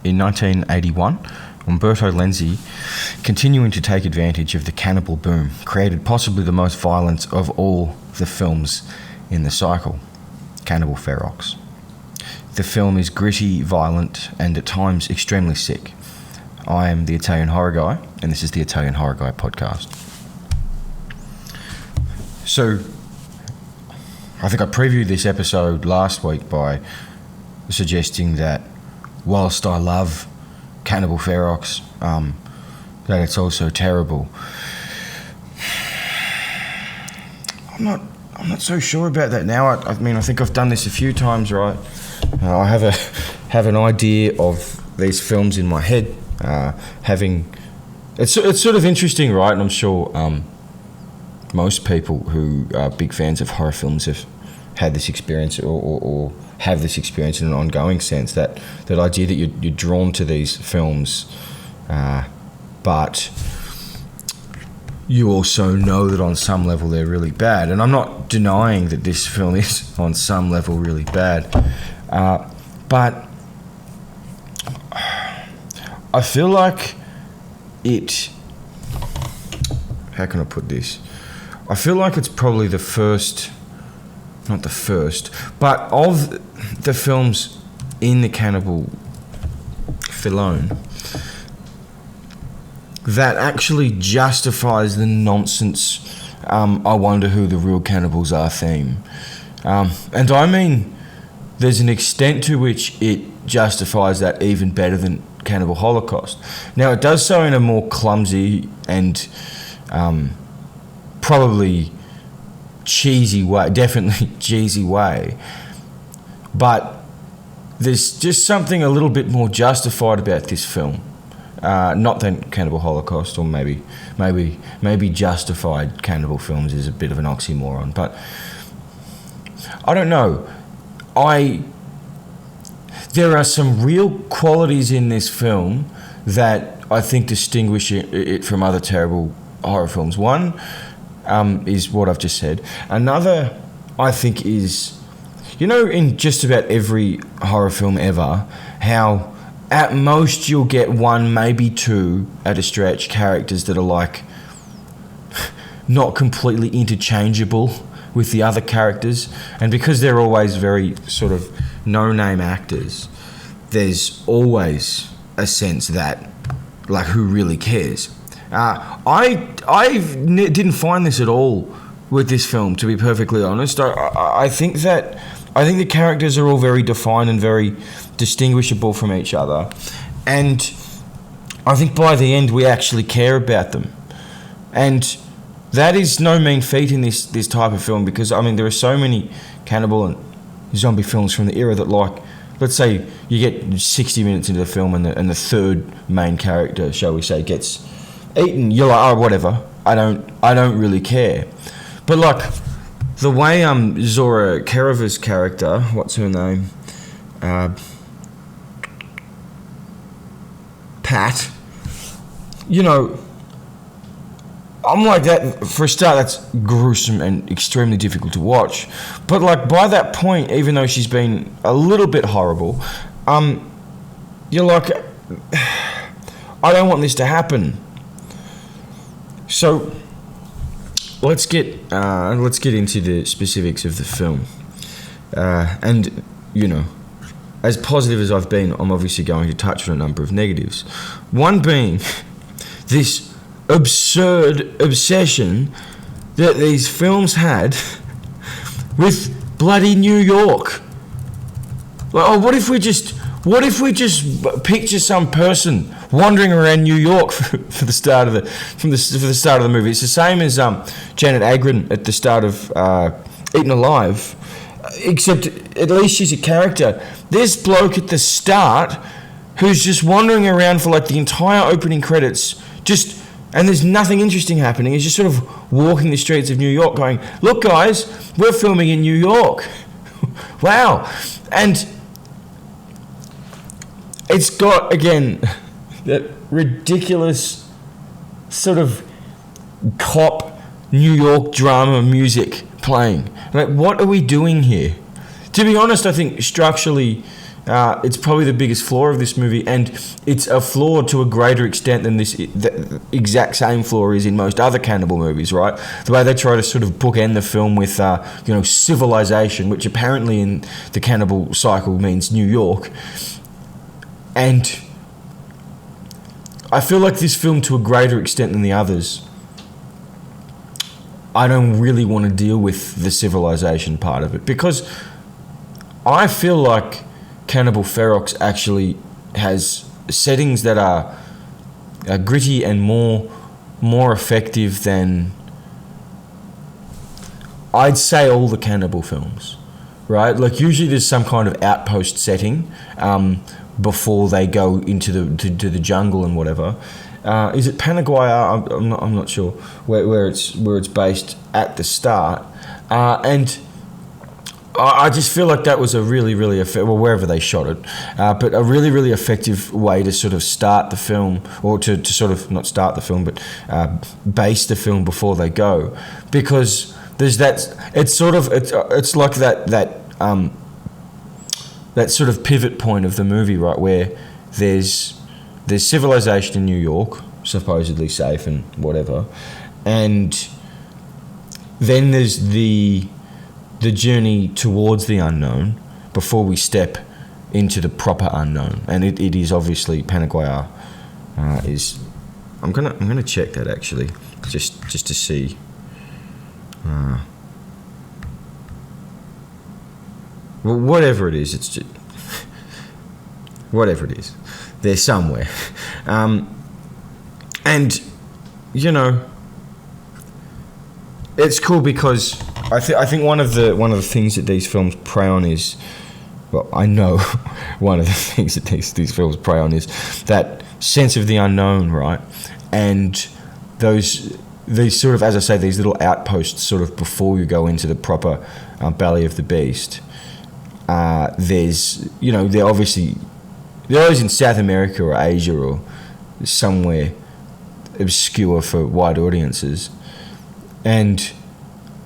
in 1981, Umberto Lenzi, continuing to take advantage of the cannibal boom, created possibly the most violent of all the films in the cycle, Cannibal Ferox. The film is gritty, violent, and at times extremely sick. I am the Italian Horror Guy, and this is the Italian Horror Guy podcast. So, I think I previewed this episode last week by suggesting that whilst I love Cannibal Ferox, that it's also terrible. I'm not so sure about that now. I mean, I think I've done this a few times, right? I have an idea of these films in my head. It's sort of interesting, right? And I'm sure most people who are big fans of horror films have had this experience or have this experience in an ongoing sense. That idea that you're drawn to these films, but you also know that on some level they're really bad. And I'm not denying that this film is on some level really bad, but I feel like it... How can I put this? I feel like it's probably the first... Not the first, but of the films in the Cannibal Filone that actually justifies the nonsense I wonder who the real cannibals are theme. And I mean, there's an extent to which it justifies that even better than Cannibal Holocaust. Now, it does so in a more clumsy and probably cheesy way, definitely cheesy way, but there's just something a little bit more justified about this film. Not than Cannibal Holocaust, or maybe justified cannibal films is a bit of an oxymoron, but I don't know. There are some real qualities in this film that I think distinguish it from other terrible horror films. One is what I've just said. Another, I think, is, in just about every horror film ever, how at most you'll get one, maybe two, at a stretch, characters that are like not completely interchangeable with the other characters, and because they're always very sort of no-name actors, there's always a sense that, like, who really cares? I didn't find this at all with this film, to be perfectly honest. I think the characters are all very defined and very distinguishable from each other, and I think by the end we actually care about them, and that is no mean feat in this type of film, because I mean there are so many cannibal and zombie films from the era that, like, let's say you get 60 minutes into the film and the third main character, shall we say, gets eaten, you're like, oh, whatever, I don't really care. But like the way Zora Kerava's character, what's her name, Pat, I'm like, that for a start, that's gruesome and extremely difficult to watch. But like by that point, even though she's been a little bit horrible, you're like, I don't want this to happen. So let's get into the specifics of the film, and as positive as I've been, I'm obviously going to touch on a number of negatives. One being this absurd obsession that these films had with bloody New York. Like, oh, what if we just picture some person wandering around New York for the start of the movie? It's the same as Janet Agron at the start of Eaten Alive, except at least she's a character. This bloke at the start who's just wandering around for like the entire opening credits, and there's nothing interesting happening. He's just sort of walking the streets of New York going, look guys, we're filming in New York. Wow. And it's got, again, that ridiculous sort of cop New York drama music playing. Like, what are we doing here? To be honest, I think structurally it's probably the biggest flaw of this movie, and it's a flaw to a greater extent than the exact same flaw is in most other cannibal movies, right? The way they try to sort of bookend the film with, civilization, which apparently in the cannibal cycle means New York. And I feel like this film, to a greater extent than the others, I don't really want to deal with the civilization part of it, because I feel like Cannibal Ferox actually has settings that are gritty and more effective than, I'd say, all the cannibal films, right? Like, usually there's some kind of outpost setting before they go into the jungle and whatever. Is it Paraguay? I'm not sure where it's based at the start, and I just feel like that was a really, really effective, well, wherever they shot it, but a really, really effective way to sort of start the film, or to sort of not start the film, but base the film before they go, because there's that. It's sort of it's like that sort of pivot point of the movie, right, where there's civilization in New York, supposedly safe and whatever, and then there's the journey towards the unknown before we step into the proper unknown, and it is obviously Paraguay. Is I'm gonna check that actually, just to see. Well, whatever it is, it's just whatever it is. They're somewhere, and it's cool because I think one of the things that these films prey on is, well, I know one of the things that these films prey on is that sense of the unknown, right? And these sort of, as I say, these little outposts sort of before you go into the proper belly of the beast. There's, they're obviously, they're always in South America or Asia or somewhere obscure for wide audiences. And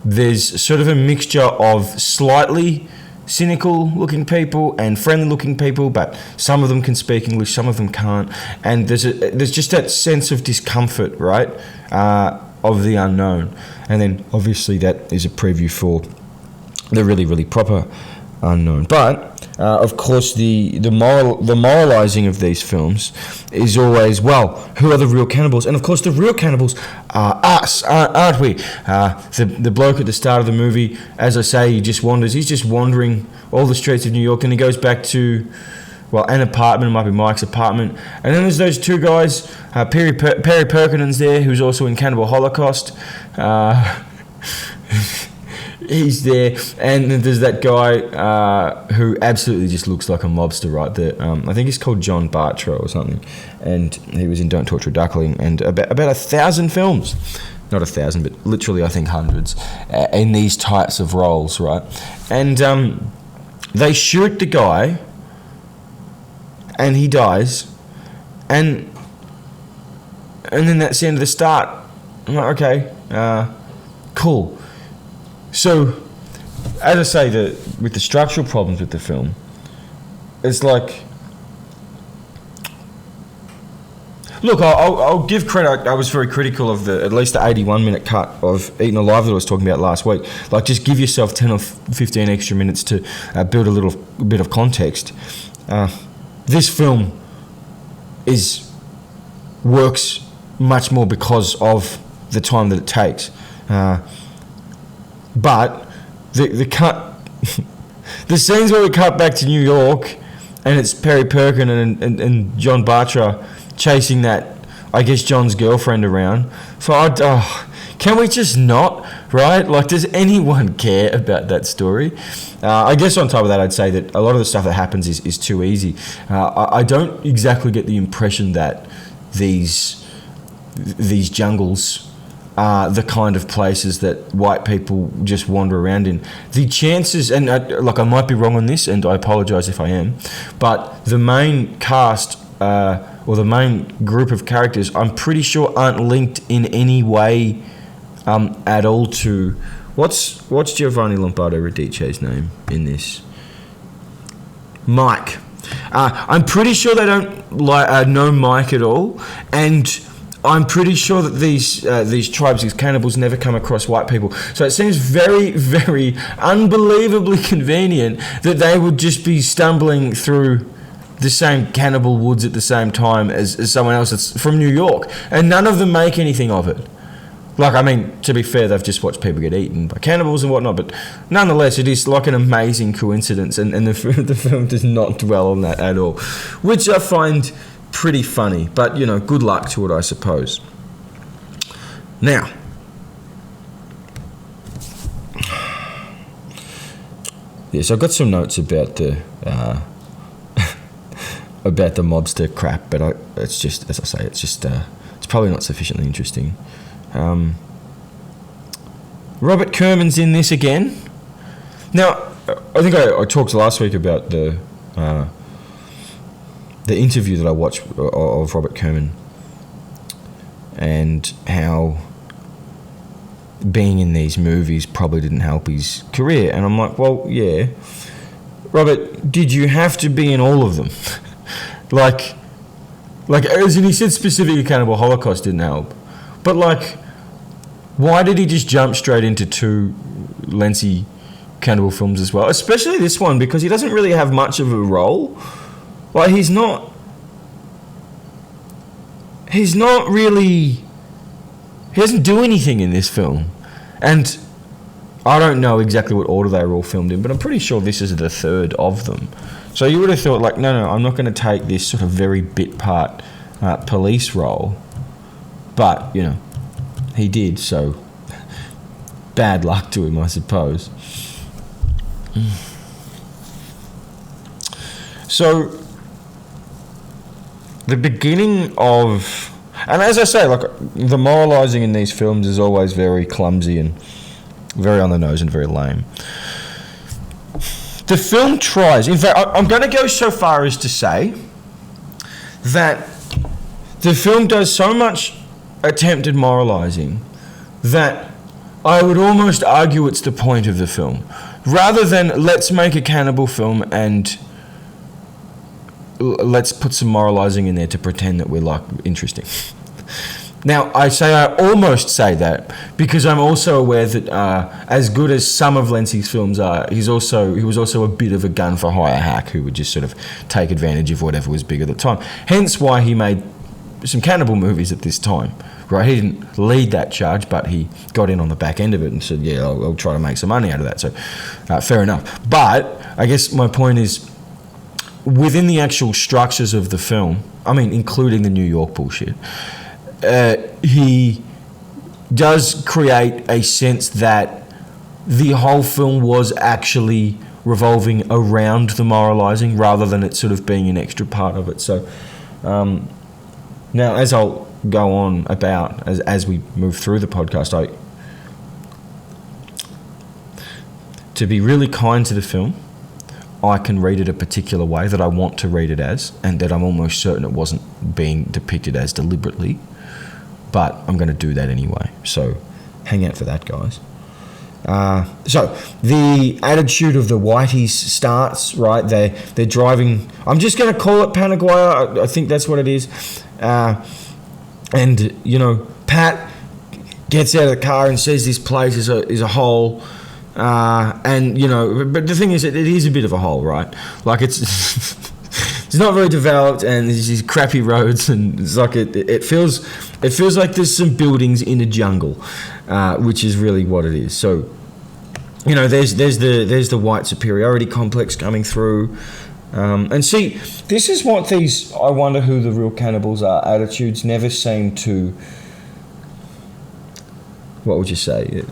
there's sort of a mixture of slightly cynical looking people and friendly looking people, but some of them can speak English, some of them can't. And there's just that sense of discomfort, right, of the unknown. And then obviously that is a preview for the really, really proper unknown. But of course, the moralizing of these films is always, well, who are the real cannibals? And of course, the real cannibals are us, aren't we? The bloke at the start of the movie, as I say, he just wanders. He's just wandering all the streets of New York, and he goes back to, well, an apartment. It might be Mike's apartment. And then there's those two guys, Perry Perkinen's there, who's also in Cannibal Holocaust. He's there, and then there's that guy who absolutely just looks like a mobster, right? I think he's called John Bartrow or something, and he was in Don't Torture a Duckling and about 1,000 films, not 1,000, but literally I think hundreds, in these types of roles, right? And they shoot the guy, and he dies, and then that's the end of the start. I'm like, okay, cool. So, as I say, with the structural problems with the film, it's like, look, I'll give credit. I was very critical of at least the 81-minute cut of Eaten Alive that I was talking about last week. Like, just give yourself 10 or 15 extra minutes to build a little bit of context. This film works much more because of the time that it takes. But the cut, the scenes where we cut back to New York, and it's Perry Perkinen and John Bartra chasing that, I guess, John's girlfriend around. So can we just not, right? Like, does anyone care about that story? I guess on top of that, I'd say that a lot of the stuff that happens is too easy. I don't exactly get the impression that these jungles are the kind of places that white people just wander around in. The chances, and I might be wrong on this, and I apologise if I am, but the main cast or the main group of characters, I'm pretty sure aren't linked in any way at all to what's Giovanni Lombardo Radice's name in this? Mike. I'm pretty sure they don't know Mike at all, and I'm pretty sure that these tribes, these cannibals, never come across white people. So it seems very, very unbelievably convenient that they would just be stumbling through the same cannibal woods at the same time as someone else that's from New York, and none of them make anything of it. Like, I mean, to be fair, they've just watched people get eaten by cannibals and whatnot, but nonetheless, it is like an amazing coincidence, and the film does not dwell on that at all, which I find pretty funny, but, you know, good luck to it, I suppose. Now, yes, I've got some notes about the about the mobster crap, but it's just, as I say, it's probably not sufficiently interesting. Robert Kerman's in this again. Now, I think I talked last week about the interview that I watched of Robert Kerman and how being in these movies probably didn't help his career. And I'm like, well, yeah. Robert, did you have to be in all of them? like, as in he said specifically Cannibal Holocaust didn't help. But, like, why did he just jump straight into 2 lengthy cannibal films as well? Especially this one, because he doesn't really have much of a role. Like, he doesn't do anything in this film. And I don't know exactly what order they were all filmed in, but I'm pretty sure this is the 3rd of them. So you would have thought, like, no, I'm not going to take this sort of very bit part police role. But, you know, he did, so bad luck to him, I suppose. So, the beginning of... And as I say, like, the moralising in these films is always very clumsy and very on the nose and very lame. The film tries... In fact, I'm going to go so far as to say that the film does so much attempted moralising that I would almost argue it's the point of the film. Rather than let's make a cannibal film and let's put some moralising in there to pretend that we're, like, interesting. Now, I almost say that because I'm also aware that as good as some of Lenzi's films are, he was also a bit of a gun for hire hack who would just sort of take advantage of whatever was big at the time. Hence why he made some cannibal movies at this time, right? He didn't lead that charge, but he got in on the back end of it and said, yeah, I'll try to make some money out of that. So, fair enough. But I guess my point is, within the actual structures of the film, I mean, including the New York bullshit, he does create a sense that the whole film was actually revolving around the moralising rather than it sort of being an extra part of it. So, now, as I'll go on about, as we move through the podcast, to be really kind to the film, I can read it a particular way that I want to read it as, and that I'm almost certain it wasn't being depicted as deliberately, but I'm going to do that anyway. So, hang out for that, guys. So, the attitude of the whiteys starts, right? They're driving... I'm just going to call it Panaguaya. I think that's what it is. And, you know, Pat gets out of the car and says this place is a hole. And, you know, but the thing is, it is a bit of a hole, right? Like, it's it's not very developed, and there's these crappy roads, and it's like it feels like there's some buildings in a jungle, which is really what it is. So, you know, there's the white superiority complex coming through. And see, this is what these I wonder who the real cannibals are attitudes never seem to... What would you say?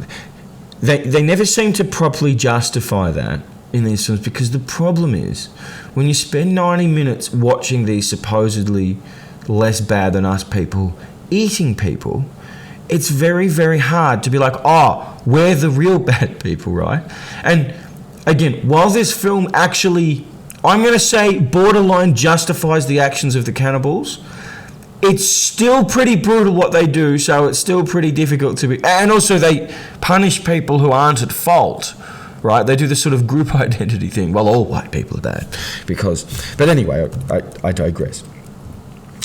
They never seem to properly justify that in these films, because the problem is when you spend 90 minutes watching these supposedly less bad than us people eating people, it's very, very hard to be like, oh, we're the real bad people, right? And again, while this film actually, I'm going to say, borderline justifies the actions of the cannibals, it's still pretty brutal what they do, so it's still pretty difficult to be... And also they punish people who aren't at fault, right? They do this sort of group identity thing. Well, all white people are bad but anyway, I digress.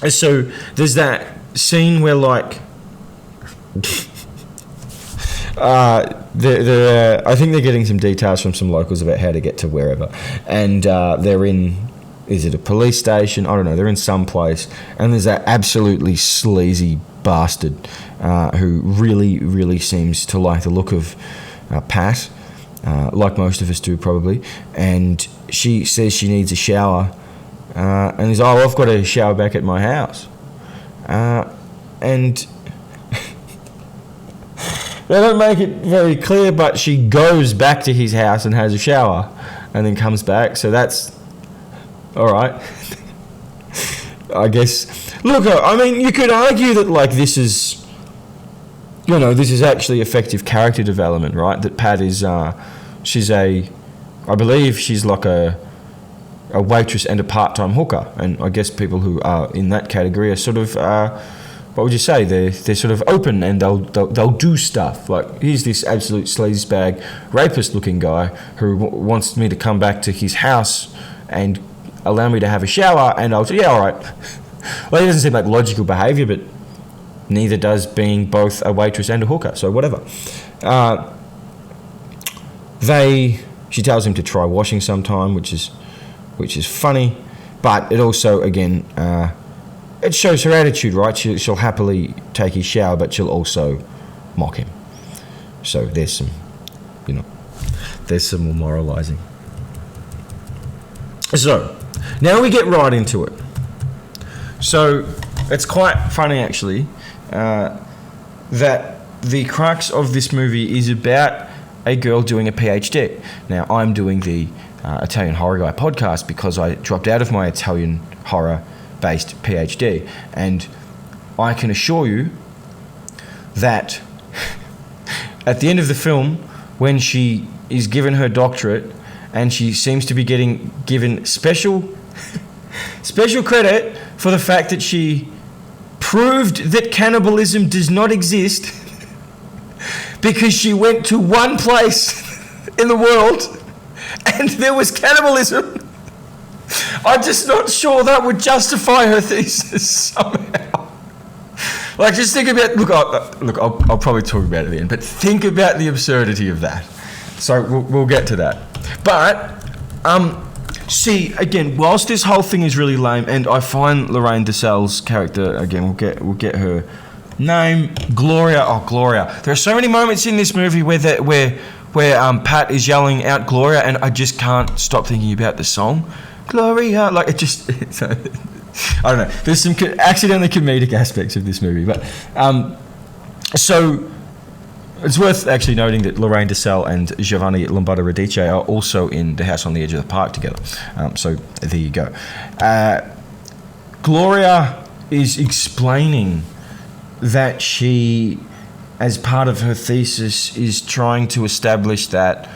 So there's that scene where like I think they're getting some details from some locals about how to get to wherever, and they're in, is it a police station? I don't know. They're in some place, and there's that absolutely sleazy bastard who really seems to like the look of Pat, like most of us do probably, and she says she needs a shower, and he's, oh, I've got a shower back at my house, and they don't make it very clear, but she goes back to his house and has a shower and then comes back. So that's all right. I guess. Look, I mean, you could argue that, like, this is actually effective character development, right? That Pat is, I believe she's like a waitress and a part-time hooker. And I guess people who are in that category are sort of, what would you say? They're sort of open and they'll do stuff. Like, here's this absolute sleazebag, rapist-looking guy who wants me to come back to his house and allow me to have a shower, and I'll say, yeah, all right. Well, it doesn't seem like logical behaviour, but neither does being both a waitress and a hooker. So whatever. She tells him to try washing sometime, which is funny, but it also again. It shows her attitude, right? She'll happily take his shower, but she'll also mock him. So there's some more moralising. So now we get right into it. So it's quite funny, actually, that the crux of this movie is about a girl doing a PhD. Now, I'm doing the Italian Horror Guy podcast because I dropped out of my Italian horror-based PhD, and I can assure you that at the end of the film, when she is given her doctorate and she seems to be given special credit for the fact that she proved that cannibalism does not exist because she went to one place in the world and there was cannibalism. I'm just not sure that would justify her thesis somehow. Like, just think about... I'll probably talk about it at the end, but think about the absurdity of that. So we'll get to that. But, see, again, whilst this whole thing is really lame, and I find Lorraine Dessalles' character, again, we'll get her name, Gloria. Oh, Gloria. There are so many moments in this movie where Pat is yelling out Gloria, and I just can't stop thinking about the song. Gloria, like, I don't know. There's some accidentally comedic aspects of this movie, but so it's worth actually noting that Lorraine Dessalles and Giovanni Lombardo Radice are also in The House on the Edge of the Park together. So there you go. Gloria is explaining that she, as part of her thesis, is trying to establish that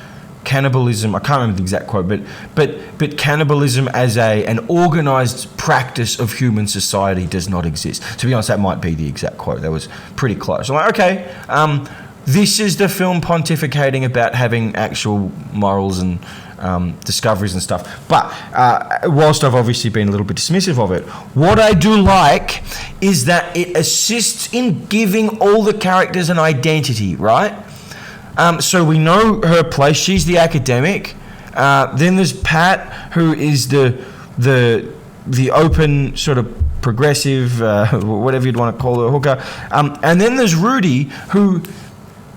cannibalism, I can't remember the exact quote, but cannibalism as an organised practice of human society does not exist. To be honest, that might be the exact quote. That was pretty close. I'm like, okay, this is the film pontificating about having actual morals and discoveries and stuff. But whilst I've obviously been a little bit dismissive of it, what I do like is that it assists in giving all the characters an identity, right? So we know her place. She's the academic. Then there's Pat, who is the open sort of progressive, whatever you'd want to call her, hooker. And then there's Rudy, who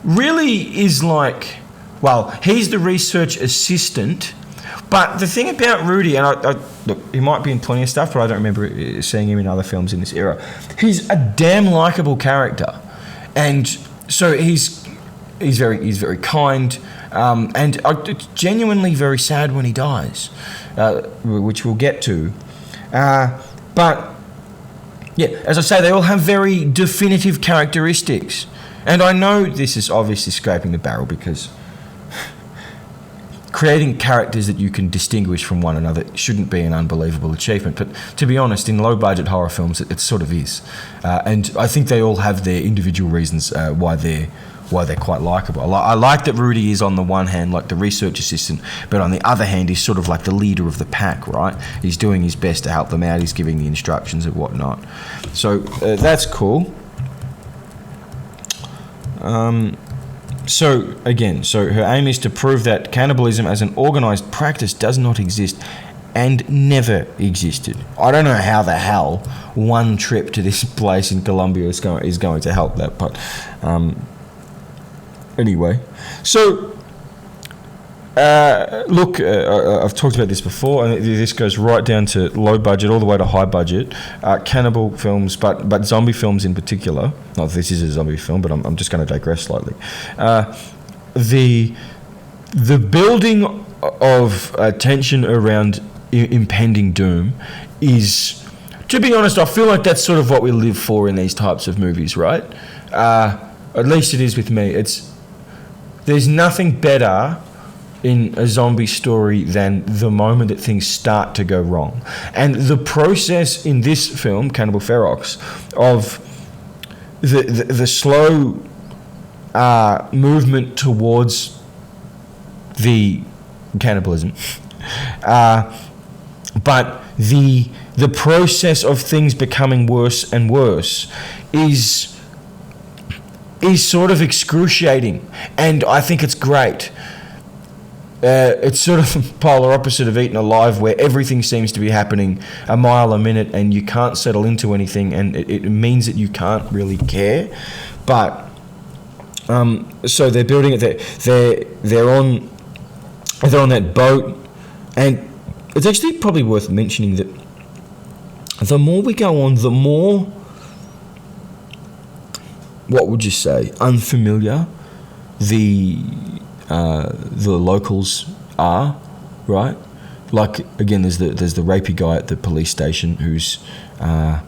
really is like, well, he's the research assistant. But the thing about Rudy, and I look, he might be in plenty of stuff, but I don't remember seeing him in other films in this era. He's a damn likable character, and so he's very kind, and it's genuinely very sad when he dies, which we'll get to. But yeah, as I say, they all have very definitive characteristics, and I know this is obviously scraping the barrel because creating characters that you can distinguish from one another shouldn't be an unbelievable achievement. But to be honest, in low-budget horror films, it sort of is, and I think they all have their individual reasons why they're why they're quite likable. I like that Rudy is on the one hand like the research assistant, but on the other hand he's sort of like the leader of the pack, right? He's doing his best to help them out. He's giving the instructions and whatnot. So that's cool. So her aim is to prove that cannibalism as an organised practice does not exist and never existed. I don't know how the hell one trip to this place in Colombia is going to help that, but anyway. So, look, I've talked about this before, and this goes right down to low budget all the way to high budget. Cannibal films, but zombie films in particular. Not that this is a zombie film, but I'm just going to digress slightly. The building of tension around impending doom is, to be honest, I feel like that's sort of what we live for in these types of movies, right? At least it is with me. There's nothing better in a zombie story than the moment that things start to go wrong. And the process in this film, Cannibal Ferox, of the slow movement towards the cannibalism, but the process of things becoming worse and worse is sort of excruciating, and I think it's great. It's sort of polar opposite of Eaten Alive, where everything seems to be happening a mile a minute and you can't settle into anything, and it means that you can't really care. But so they're building it. They're on that boat, and it's actually probably worth mentioning that the more we go on, the more, what would you say, unfamiliar the locals are, right? Like, again, there's the rapey guy at the police station who's a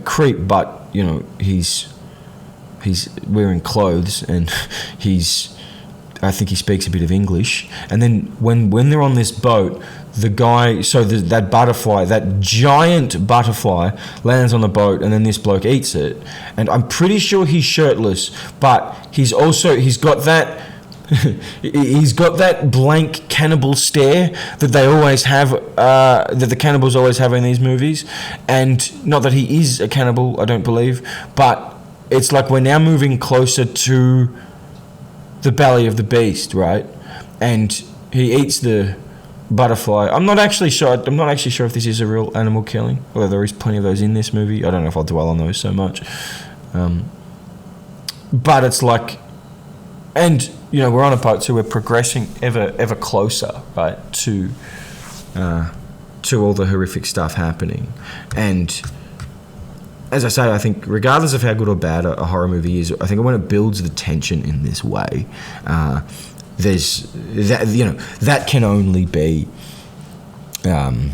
creep, but you know he's wearing clothes, and I think he speaks a bit of English. And then when they're on this boat, the guy, that butterfly, that giant butterfly, lands on the boat, and then this bloke eats it. And I'm pretty sure he's shirtless, but he's got that he's got that blank cannibal stare that they always have, that the cannibals always have in these movies. And not that he is a cannibal, I don't believe, but it's like we're now moving closer to the belly of the beast, right? And he eats the butterfly. I'm not actually sure if this is a real animal killing, although there is plenty of those in this movie. I don't know if I'll dwell on those so much. But it's like, and you know, we're on a boat, so we're progressing ever closer, right, to all the horrific stuff happening. And as I say, I think regardless of how good or bad a horror movie is, I think when it builds the tension in this way, there's that, you know, that can only be a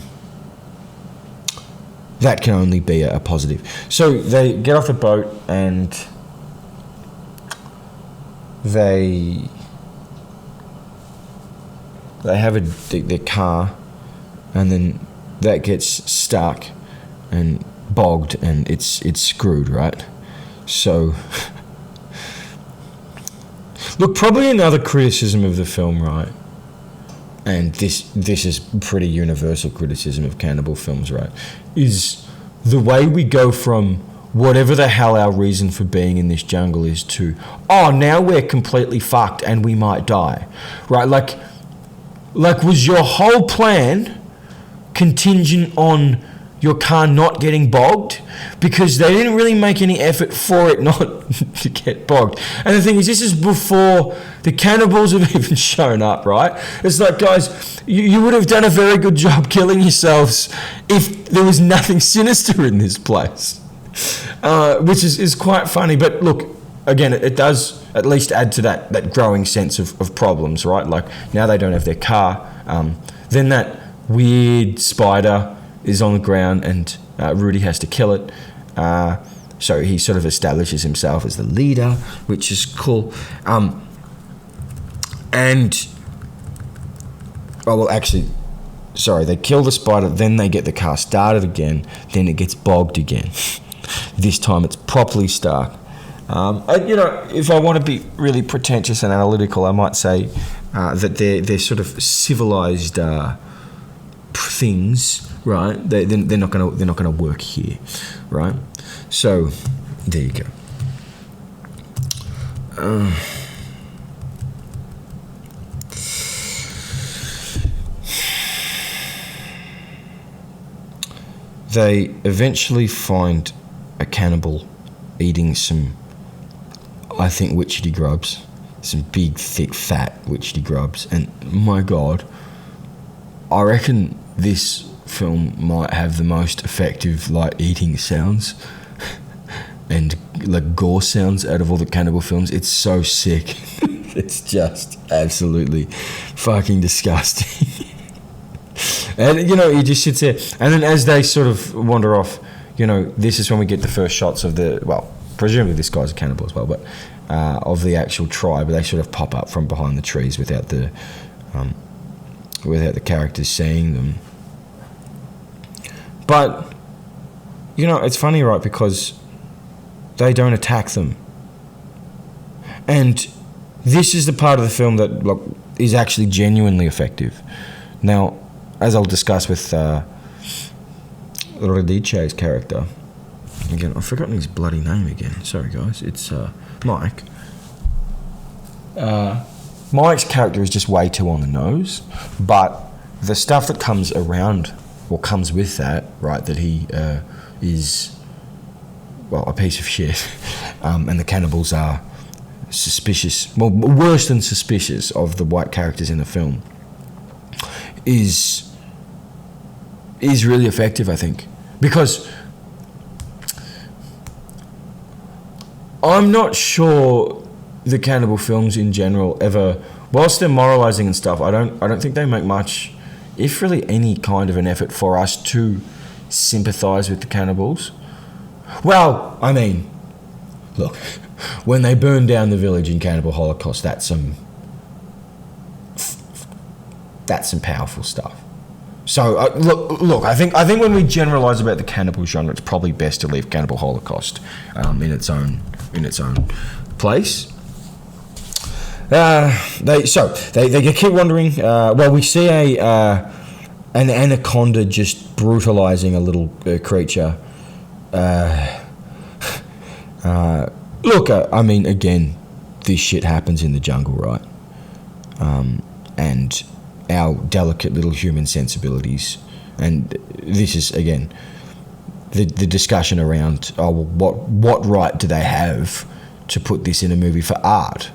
positive. So they get off the boat and they have their car, and then that gets stuck and bogged, and it's screwed, right? So look, probably another criticism of the film, right, and this is pretty universal criticism of cannibal films, right, is the way we go from whatever the hell our reason for being in this jungle is to, oh, now we're completely fucked and we might die, right? Like was your whole plan contingent on your car not getting bogged? Because they didn't really make any effort for it not to get bogged. And the thing is, this is before the cannibals have even shown up, right? It's like, guys, you would have done a very good job killing yourselves if there was nothing sinister in this place. Which is quite funny. But look, again, it does at least add to that growing sense of problems, right? Like, now they don't have their car. Then that weird spider is on the ground, and Rudy has to kill it. So he sort of establishes himself as the leader, which is cool. They kill the spider, then they get the car started again, then it gets bogged again. This time it's properly stuck. If I want to be really pretentious and analytical, I might say that they're sort of civilized things, right? They're not gonna work here, right? So there you go. They eventually find a cannibal eating some, I think, witchetty grubs, some big, thick, fat witchetty grubs, and my God, I reckon this film might have the most effective eating sounds and gore sounds out of all the cannibal films. It's so sick. It's just absolutely fucking disgusting. And he just sits there, and then as they sort of wander off, this is when we get the first shots of presumably this guy's a cannibal as well, but of the actual tribe. They sort of pop up from behind the trees without the characters seeing them. But it's funny, right? Because they don't attack them, and this is the part of the film that is actually genuinely effective. Now, as I'll discuss with Radice's character, again, I've forgotten his bloody name again. Sorry, guys. It's Mike. Mike's character is just way too on the nose, but the stuff that comes around or comes with that, right, that he is, a piece of shit, and the cannibals are suspicious, worse than suspicious of the white characters in the film, is really effective, I think, because I'm not sure the cannibal films in general ever, whilst they're moralizing and stuff, I don't think they make much, if really any kind of an effort for us to sympathise with the cannibals. Well, I mean, look, when they burn down the village in Cannibal Holocaust, that's some powerful stuff. So look. I think when we generalise about the cannibal genre, it's probably best to leave Cannibal Holocaust in its own place. They keep wandering. We see an anaconda just brutalising a little creature. I mean, again, this shit happens in the jungle, right? And our delicate little human sensibilities, and this is again the discussion around what right do they have to put this in a movie for art?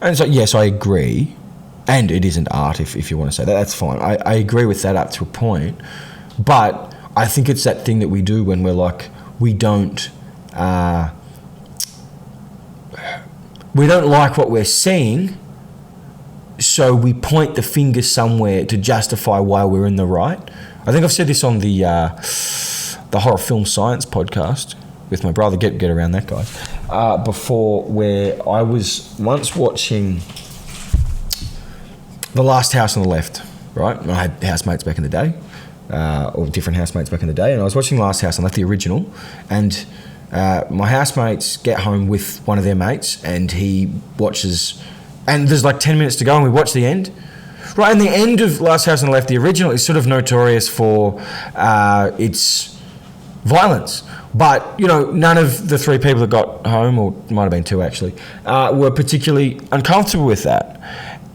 And so yes, I agree, and it isn't art if you want to say that, that's fine. I agree with that up to a point, but I think it's that thing that we do when we're like, we don't like what we're seeing, so we point the finger somewhere to justify why we're in the right. I think I've said this on the Horror Film Science podcast with my brother. Get around that, guys. Before, where I was once watching The Last House on the Left, right? I had housemates back in the day, or different housemates back in the day, and I was watching Last House on the Left, the original, and my housemates get home with one of their mates, and he watches, and there's 10 minutes to go, and we watch the end. Right, and the end of Last House on the Left, the original, is sort of notorious for its violence. But, none of the three people that got home, or might have been two actually, were particularly uncomfortable with that.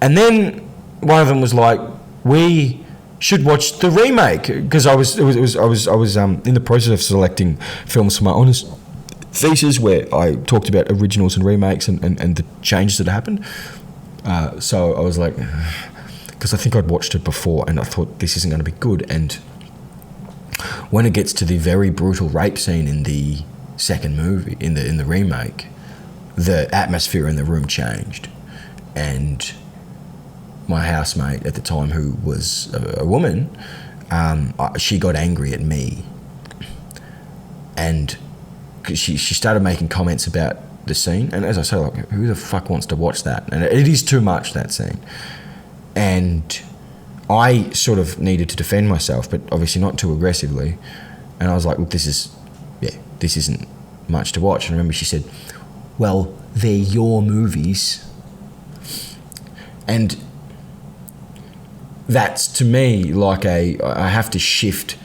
And then one of them was like, we should watch the remake, because I was in the process of selecting films for my honours thesis, where I talked about originals and remakes and the changes that happened. So I was like, because I think I'd watched it before, and I thought this isn't going to be good. And when it gets to the very brutal rape scene in the second movie, in the remake, the atmosphere in the room changed, and my housemate at the time, who was a woman, she got angry at me, and she started making comments about the scene. And as I say, who the fuck wants to watch that? And it is too much, that scene. And I sort of needed to defend myself, but obviously not too aggressively. And I was like, look, this isn't much to watch. And I remember she said, well, they're your movies. And that's, to me, like I have to shift.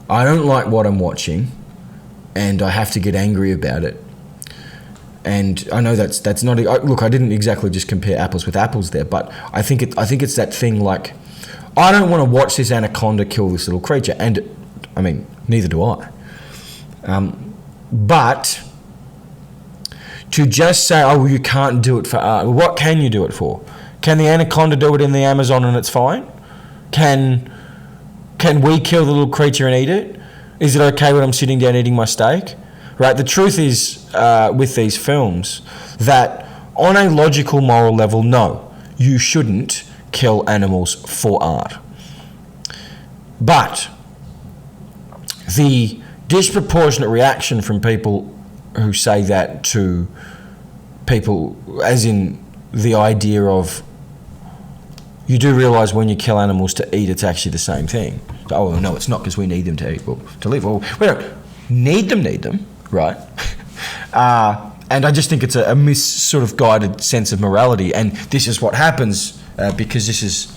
I don't like what I'm watching, and I have to get angry about it. And I know that's not... Look, I didn't exactly just compare apples with apples there, but I think it's that thing like, I don't want to watch this anaconda kill this little creature, and I mean, neither do I. But to just say, oh, well, you can't do it for art. Well, what can you do it for? Can the anaconda do it in the Amazon and it's fine? Can we kill the little creature and eat it? Is it okay when I'm sitting down eating my steak? Right. The truth is, with these films, that on a logical, moral level, no, you shouldn't kill animals for art. But the disproportionate reaction from people who say that to people, as in the idea of, you do realise when you kill animals to eat, it's actually the same thing. Oh, no, it's not, because we need them to eat, well, to live. Well, we don't need them, right? And I just think it's a guided sense of morality. And this is what happens because this is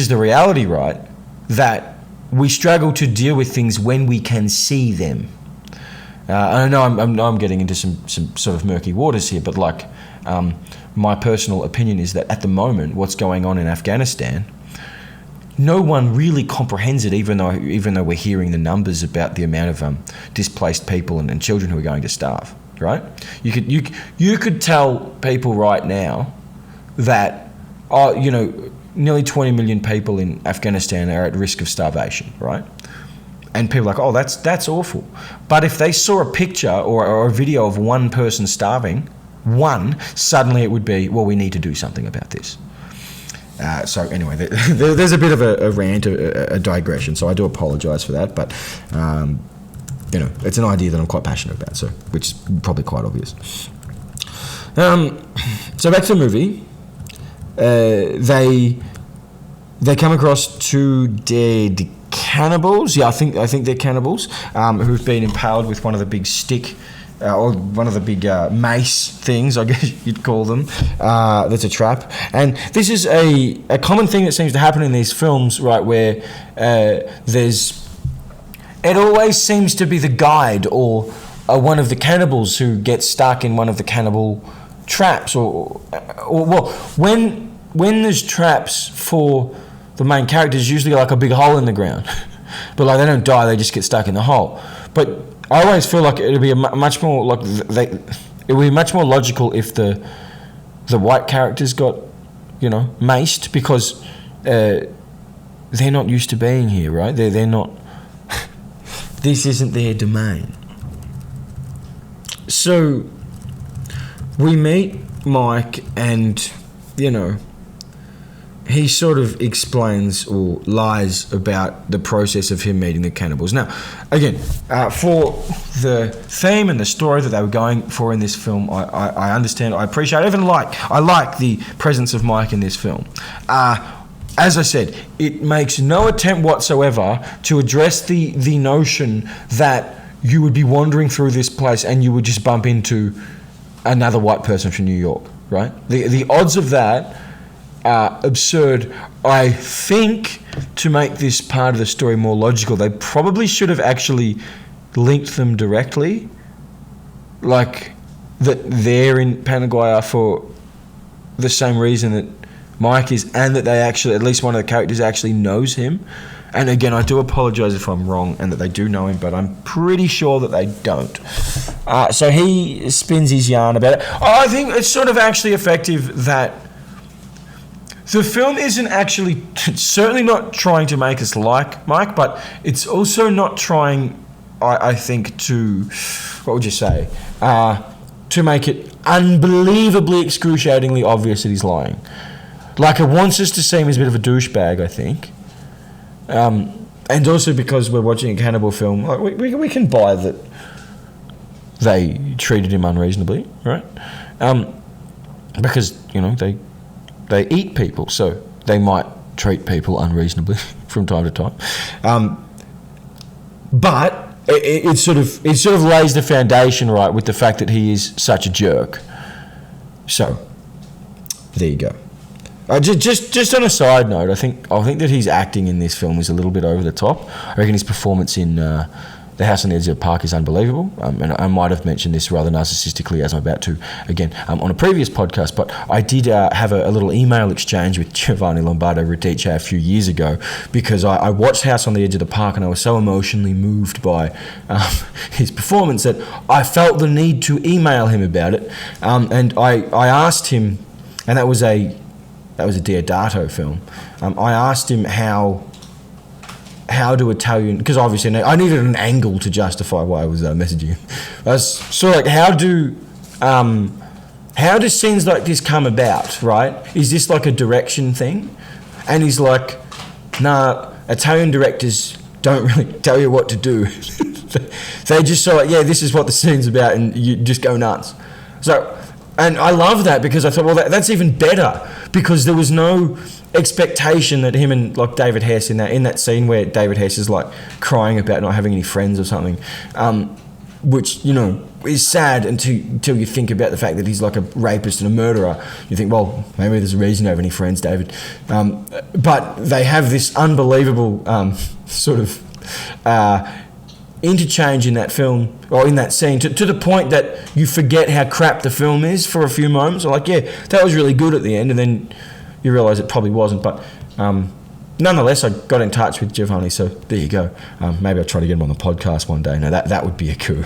the reality, right? That we struggle to deal with things when we can see them. I know I'm getting into some sort of murky waters here, but like my personal opinion is that at the moment, what's going on in Afghanistan, no one really comprehends it, even though we're hearing the numbers about the amount of displaced people and children who are going to starve. Right? You could tell people right now that nearly 20 million people in Afghanistan are at risk of starvation. Right? And people are like, oh, that's awful. But if they saw a picture or a video of one person starving, suddenly it would be, well, we need to do something about this. So anyway, there's a bit of a rant, a digression, so I do apologise for that, but it's an idea that I'm quite passionate about, so which is probably quite obvious. So back to the movie. They come across two dead cannibals. Yeah, I think they're cannibals who've been impaled with one of the big stick. Or one of the big mace things, I guess you'd call them, that's a trap. And this is a common thing that seems to happen in these films, right, where it always seems to be the guide or one of the cannibals who gets stuck in one of the cannibal traps. Or when there's traps for the main characters, usually like a big hole in the ground. But like they don't die, they just get stuck in the hole. But I always feel like it would be much more logical if the white characters got, maced, because they're not used to being here, right? They're not. This isn't their domain. So we meet Mike, and he sort of explains or lies about the process of him meeting the cannibals. Now, again, for the theme and the story that they were going for in this film, I understand, I appreciate, I like the presence of Mike in this film. As I said, it makes no attempt whatsoever to address the notion that you would be wandering through this place and you would just bump into another white person from New York, right? The odds of that are absurd. I think to make this part of the story more logical, they probably should have actually linked them directly, like that they're in Paraguay for the same reason that Mike is, and that they actually, at least one of the characters actually knows him. And again, I do apologise if I'm wrong and that they do know him, but I'm pretty sure that they don't. So he spins his yarn about it. I think it's sort of actually effective that the film isn't actually, it's certainly not trying to make us like Mike, but it's also not trying, I think, to, what would you say, to make it unbelievably, excruciatingly obvious that he's lying. Like, it wants us to see him as a bit of a douchebag, I think. And also because we're watching a cannibal film, like we can buy that they treated him unreasonably, right? Because, they eat people, so they might treat people unreasonably from time to time. But it sort of lays the foundation right with the fact that he is such a jerk. So there you go. Just on a side note, I think that his acting in this film is a little bit over the top. I reckon his performance in The House on the Edge of the Park is unbelievable. And I might have mentioned this rather narcissistically as I'm about to again on a previous podcast, but I did have a little email exchange with Giovanni Lombardo Radice a few years ago because I watched House on the Edge of the Park and I was so emotionally moved by his performance that I felt the need to email him about it. And I asked him, and that was a Deodato film. I asked him how do Italian, because obviously I needed an angle to justify why I was messaging him. I was sort of like, how do scenes like this come about, right? Is this like a direction thing? And he's like, nah, Italian directors don't really tell you what to do. They just sort of like, yeah, this is what the scene's about, and you just go nuts. So, and I love that because I thought, well, that's even better because there was no expectation that him and like David Hess in that scene where David Hess is like crying about not having any friends or something, which, you know, is sad until you think about the fact that he's like a rapist and a murderer. You think, well, maybe there's a reason you don't have any friends, David. But they have this unbelievable sort of interchange in that film or in that scene to the point that you forget how crap the film is for a few moments. Or like, yeah, that was really good at the end, and then you realise it probably wasn't. But nonetheless, I got in touch with Giovanni, so there you go. Maybe I'll try to get him on the podcast one day. Now that would be a coup.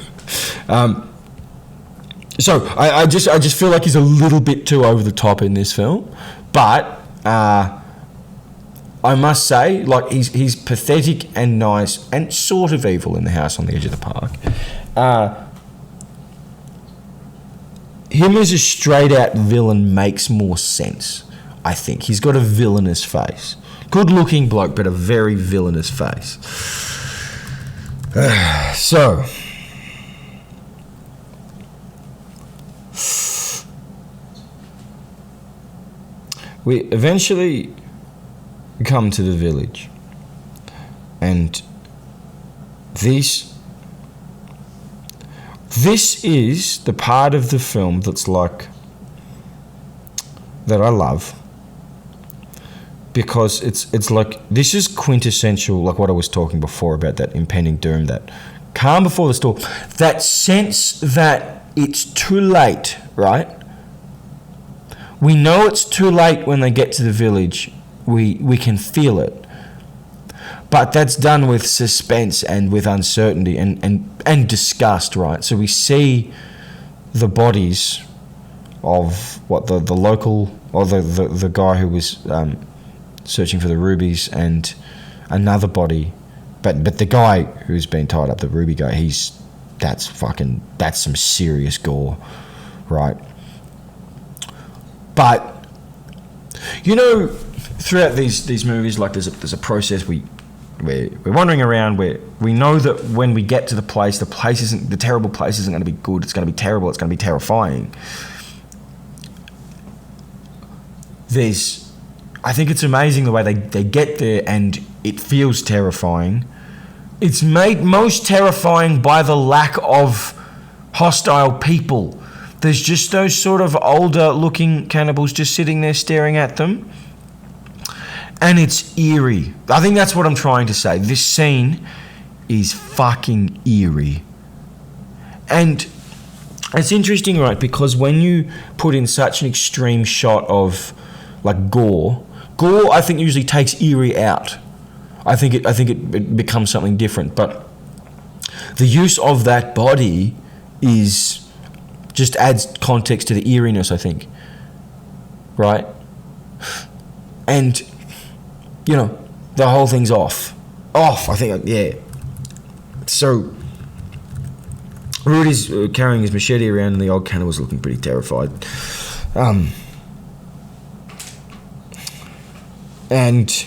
So I just feel like he's a little bit too over the top in this film, but I must say, like, he's pathetic and nice and sort of evil in The House on the Edge of the Park. Him as a straight-out villain makes more sense, I think. He's got a villainous face. Good-looking bloke, but a very villainous face. So, we eventually come to the village, and this is the part of the film that's like that I love, because it's like this is quintessential, like what I was talking before about that impending doom, that calm before the storm, that sense that it's too late, right? We know it's too late when they get to the village. We can feel it, but that's done with suspense and with uncertainty and disgust, right? So we see the bodies of what the local, or the guy who was searching for the rubies, and another body, but the guy who's been tied up, the ruby guy, that's some serious gore, right? But you know, throughout these movies, like there's a process we're wandering around where we know that when we get to the terrible place isn't going to be good. It's going to be terrible. It's going to be terrifying. I think it's amazing the way they get there and it feels terrifying. It's made most terrifying by the lack of hostile people. There's just those sort of older looking cannibals just sitting there staring at them. And it's eerie. I think that's what I'm trying to say. This scene is fucking eerie. And it's interesting, right? Because when you put in such an extreme shot of like gore I think usually takes eerie out. I think it becomes something different. But the use of that body just adds context to the eeriness, I think. Right? And you know, the whole thing's off, I think, yeah. So, Rudy's carrying his machete around and the old cannibal's looking pretty terrified. And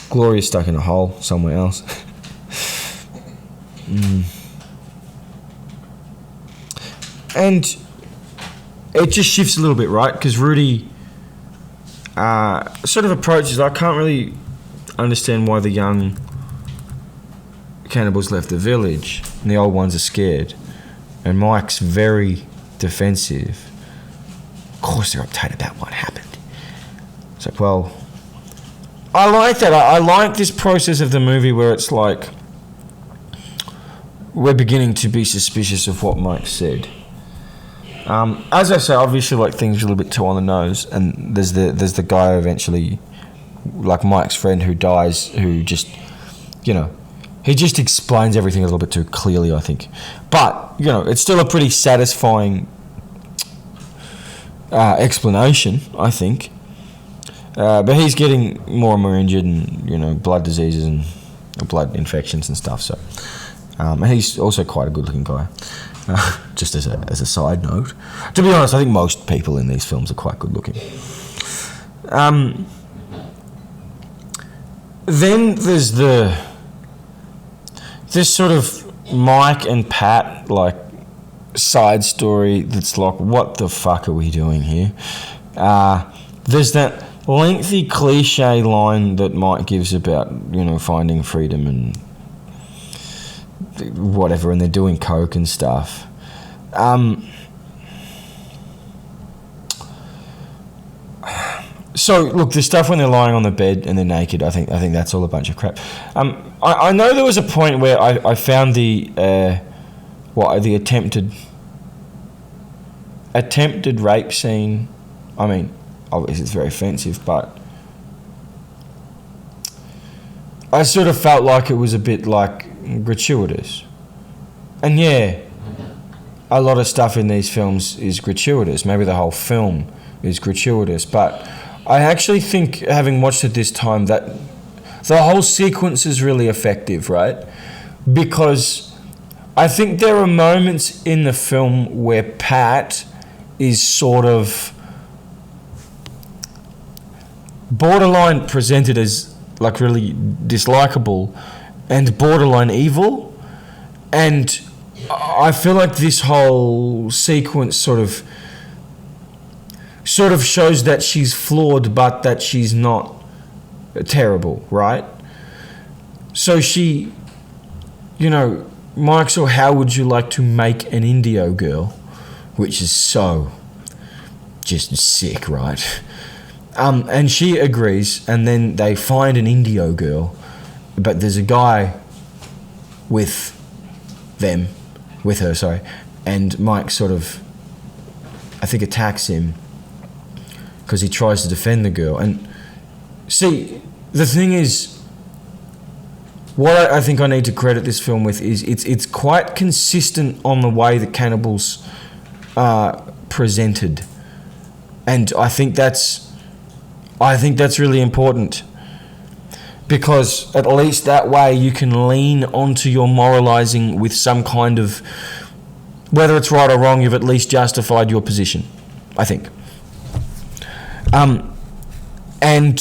Gloria's stuck in a hole somewhere else. And it just shifts a little bit, right? Because Rudy sort of approaches, I can't really understand why the young cannibals left the village, and the old ones are scared, and Mike's very defensive. Of course they're uptight about what happened. It's like, well, I like that. I like this process of the movie where it's like we're beginning to be suspicious of what Mike said. As I say, obviously, like, things are a little bit too on the nose, and there's the guy eventually, like Mike's friend who dies, who just, you know, he just explains everything a little bit too clearly, I think. But, you know, it's still a pretty satisfying explanation, I think. But he's getting more and more injured, and, you know, blood diseases and blood infections and stuff. So, and he's also quite a good-looking guy. Just as a side note, to be honest, I think most people in these films are quite good-looking. Then there's this sort of Mike and Pat, like, side story that's like, what the fuck are we doing here? There's that lengthy cliche line that Mike gives about, you know, finding freedom and whatever, and they're doing coke and stuff. So look, the stuff when they're lying on the bed and they're naked, I think that's all a bunch of crap. I know there was a point where I found the attempted rape scene. I mean, obviously it's very offensive, but I sort of felt like it was a bit like gratuitous. And yeah, a lot of stuff in these films is gratuitous. Maybe the whole film is gratuitous, but I actually think, having watched it this time, that the whole sequence is really effective, right? Because I think there are moments in the film where Pat is sort of borderline presented as like really dislikable and borderline evil, and I feel like this whole sequence sort of shows that she's flawed, but that she's not terrible, right? So she, you know, Mike's, or how would you like to make an Indio girl? Which is so just sick, right? And she agrees, and then they find an Indio girl, but there's a guy with her, and Mike sort of, I think, attacks him because he tries to defend the girl. And see, the thing is, what I think I need to credit this film with is it's quite consistent on the way the cannibals are presented, and I think that's really important, because at least that way you can lean onto your moralizing with some kind of, whether it's right or wrong, you've at least justified your position, I think. And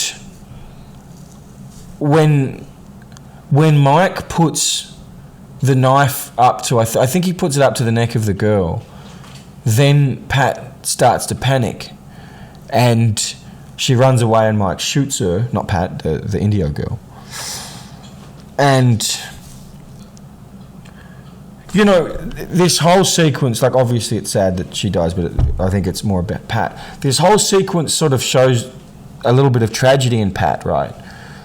when Mike puts the knife up to, I think he puts it up to the neck of the girl, then Pat starts to panic, and she runs away, and Mike shoots her, not Pat, the Indio girl. And, you know, this whole sequence, like, obviously it's sad that she dies, but I think it's more about Pat. This whole sequence sort of shows a little bit of tragedy in Pat, right?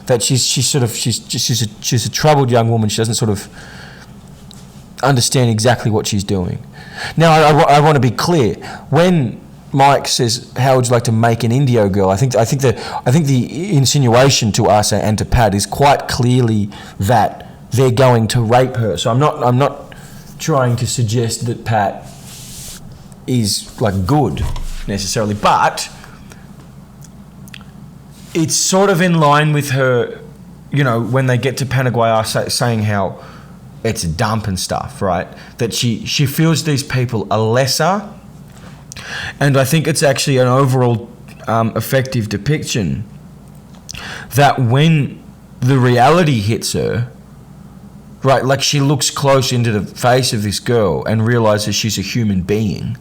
That she's a troubled young woman. She doesn't sort of understand exactly what she's doing. Now, I want to be clear. When Mike says, "How would you like to make an Indio girl?" I think the insinuation to us and to Pat is quite clearly that they're going to rape her. So I'm not trying to suggest that Pat is like good necessarily, but it's sort of in line with her, you know, when they get to Panaguaya, saying how it's a dump and stuff, right? That she feels these people are lesser, and I think it's actually an overall effective depiction that when the reality hits her, right, like she looks close into the face of this girl and realizes she's a human being,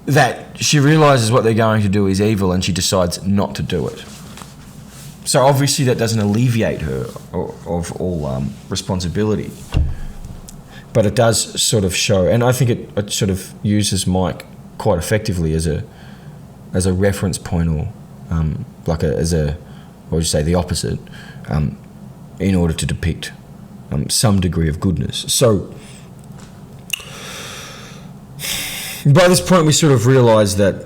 that she realizes what they're going to do is evil, and she decides not to do it. So obviously that doesn't alleviate her of all responsibility, but it does sort of show, and I think it sort of uses Mike quite effectively as a reference point, or what would you say, the opposite, in order to depict some degree of goodness. So by this point we sort of realise that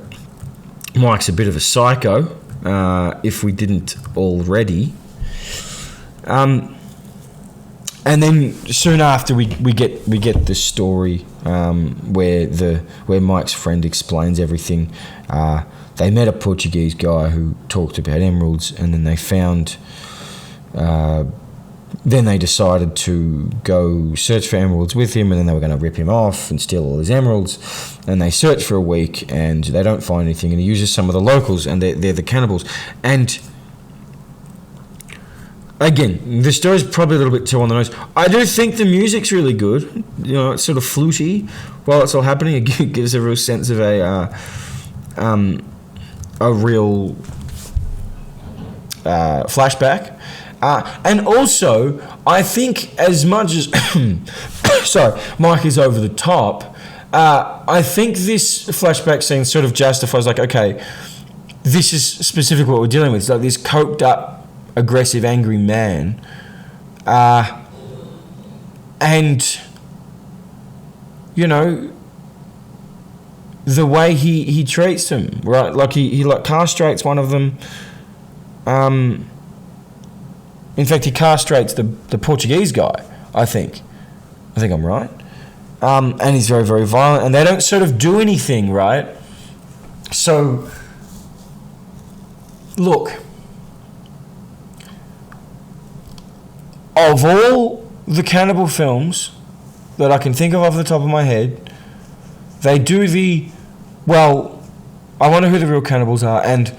Mike's a bit of a psycho, if we didn't already. And then soon after we get this story where Mike's friend explains everything. They met a Portuguese guy who talked about emeralds, and then they found. Then they decided to go search for emeralds with him, and then they were going to rip him off and steal all his emeralds. And they search for a week, and they don't find anything. And he uses some of the locals, and they're the cannibals. And again, the story's probably a little bit too on the nose. I do think the music's really good. You know, it's sort of fluty while it's all happening. It gives a real sense of a real flashback. And also, I think as much as Mike is over the top, I think this flashback scene sort of justifies, like, okay, this is specifically what we're dealing with. It's like this coked up, aggressive, angry man, and you know, the way he treats them, right? Like he like castrates one of them. In fact, he castrates the Portuguese guy, I think I'm right. And he's very, very violent, and they don't sort of do anything, right? So, look, of all the cannibal films that I can think of off the top of my head, they do well, I wonder who the real cannibals are, and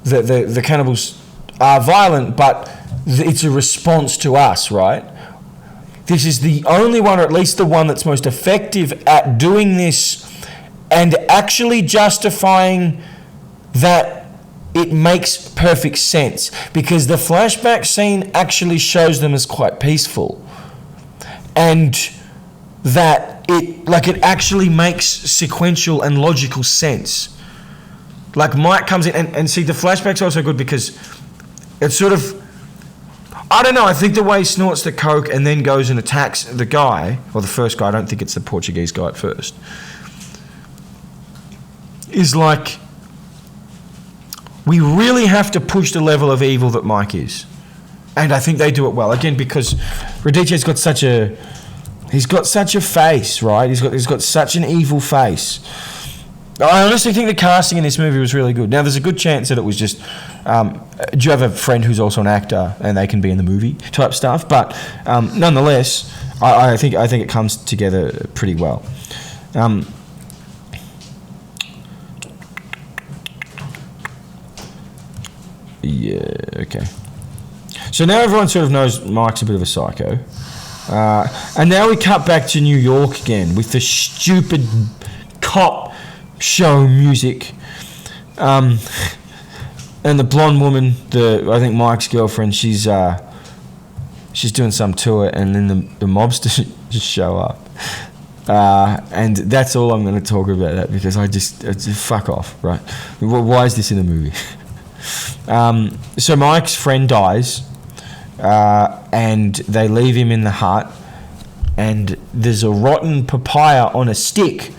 the cannibals are violent, but it's a response to us, right? This is the only one, or at least the one that's most effective at doing this and actually justifying that it makes perfect sense, because the flashback scene actually shows them as quite peaceful, and that it actually makes sequential and logical sense. Like Mike comes in and see, the flashback's also good because it's sort of, I don't know, I think the way he snorts the coke and then goes and attacks the guy, or the first guy, I don't think it's the Portuguese guy at first, is like, we really have to push the level of evil that Mike is. And I think they do it well. Again, because Radicchio's got such a face, right? He's got such an evil face. I honestly think the casting in this movie was really good. Now, there's a good chance that it was just, do you have a friend who's also an actor and they can be in the movie type stuff? But nonetheless, I think it comes together pretty well. Yeah, okay. So now everyone sort of knows Mike's a bit of a psycho. And now we cut back to New York again with the stupid cop show music. And the blonde woman, I think Mike's girlfriend, she's doing something to it, and then the mobsters just show up. And that's all I'm going to talk about that, because I just fuck off, right? Why is this in a movie? So Mike's friend dies, and they leave him in the hut, and there's a rotten papaya on a stick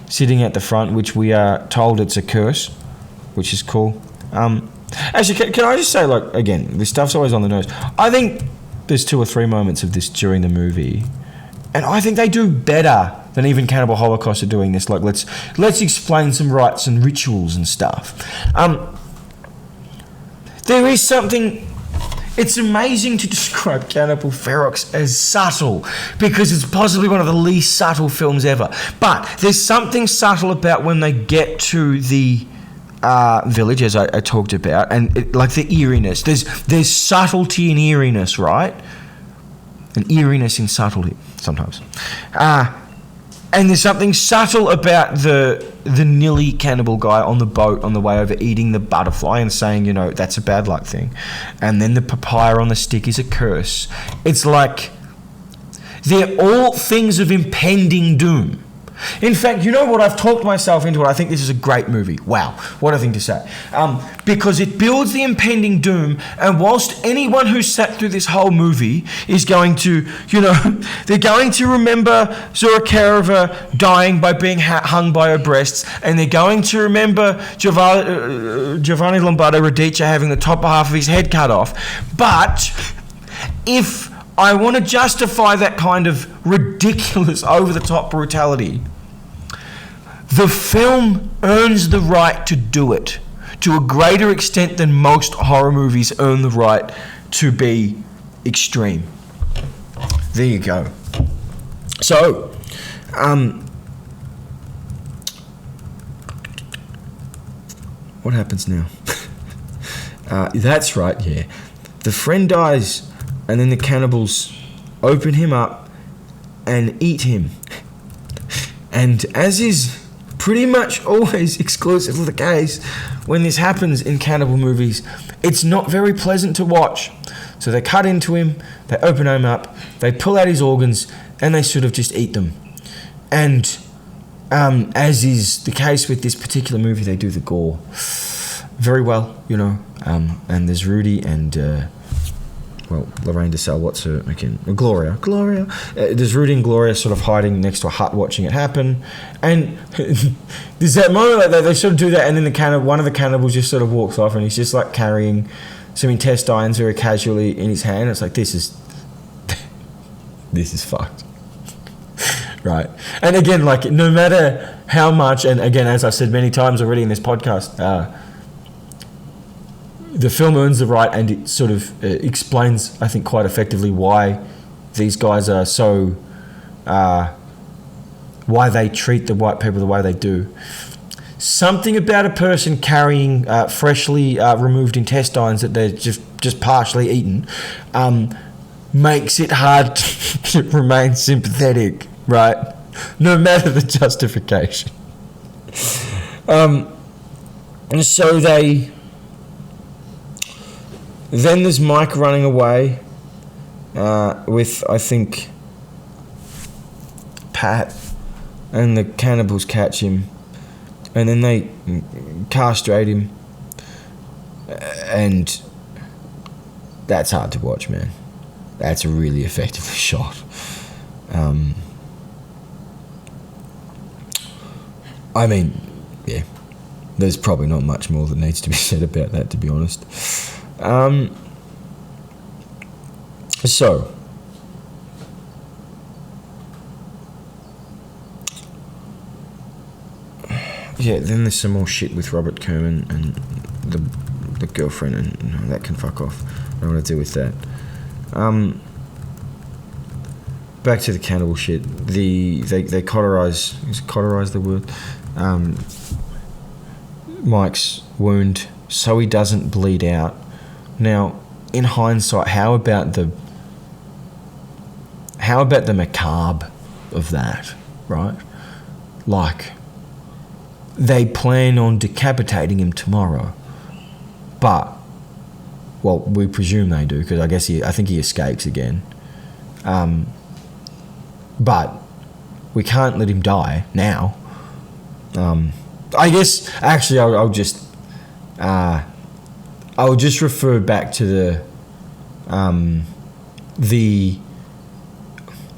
sitting at the front, which we are told it's a curse, which is cool. Actually, can I just say, like, again, this stuff's always on the nose. I think there's 2 or 3 moments of this during the movie, and I think they do better than even Cannibal Holocaust are doing this. Like, let's explain some rites and rituals and stuff. There is something. It's amazing to describe Cannibal Ferox as subtle, because it's possibly one of the least subtle films ever. But there's something subtle about when they get to the village, as I talked about, and like the eeriness. There's subtlety in eeriness, right? An eeriness in subtlety sometimes. And there's something subtle about the nearly cannibal guy on the boat on the way over eating the butterfly and saying, that's a bad luck thing. And then the papaya on the stick is a curse. It's like they're all things of impending doom. In fact, you know what? I've talked myself into it. I think this is a great movie. Wow, what a thing to say. Because it builds the impending doom, and whilst anyone who sat through this whole movie is going to, they're going to remember Zorakareva dying by being hung by her breasts, and they're going to remember Giovanni Lombardo Radice having the top half of his head cut off. But if I want to justify that kind of ridiculous, over-the-top brutality, the film earns the right to do it to a greater extent than most horror movies earn the right to be extreme. There you go. So, what happens now? That's right, yeah. The friend dies, and then the cannibals open him up and eat him. And as is pretty much always exclusively the case when this happens in cannibal movies, it's not very pleasant to watch. So they cut into him, they open him up, they pull out his organs, and they sort of just eat them. And as is the case with this particular movie, they do the gore very well, and there's Rudy and Lorraine DeSalle, what's her again? Gloria. There's Rudy and Gloria sort of hiding next to a hut watching it happen. And there's that moment like they sort of do that, and then one of the cannibals just sort of walks off, and he's just like carrying some intestines very casually in his hand. It's like, this is fucked. Right. And again, like, no matter how much, and again, as I've said many times already in this podcast, the film earns the right, and it sort of explains, I think, quite effectively why these guys are so... why they treat the white people the way they do. Something about a person carrying freshly removed intestines that they're just partially eaten makes it hard to remain sympathetic, right? No matter the justification. And so they... Then there's Mike running away with, I think, Pat, and the cannibals catch him, and then they castrate him, and that's hard to watch, man. That's really effectively shot. I mean, yeah, there's probably not much more that needs to be said about that, to be honest. So yeah, then there's some more shit with Robert Kerman and the girlfriend, and that can fuck off. I don't want to deal with that. Back to the cannibal shit. They cauterize. Is cauterize the word? Mike's wound so he doesn't bleed out. Now, in hindsight, how about the macabre of that, right? Like, they plan on decapitating him tomorrow, but, well, we presume they do, because I think he escapes again. But we can't let him die now. I guess actually I'll just refer back to the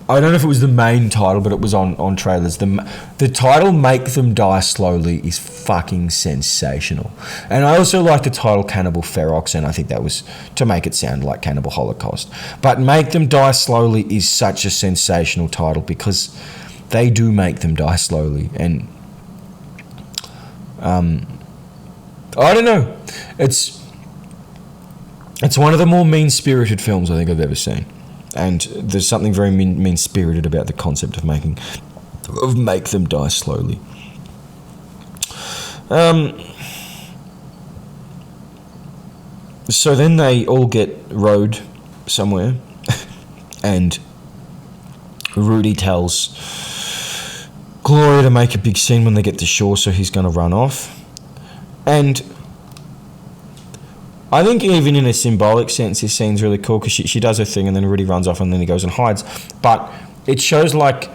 I don't know if it was the main title, but it was on trailers. The title "Make Them Die Slowly" is fucking sensational, and I also like the title "Cannibal Ferox," and I think that was to make it sound like Cannibal Holocaust. But "Make Them Die Slowly" is such a sensational title because they do make them die slowly, and I don't know. It's one of the more mean-spirited films I think I've ever seen. And there's something very mean-spirited about the concept of make them die slowly. So then they all get rowed somewhere, and Rudy tells Gloria to make a big scene when they get to shore, so he's going to run off. And I think even in a symbolic sense, this scene's really cool because she does her thing and then Rudy runs off and then he goes and hides. But it shows like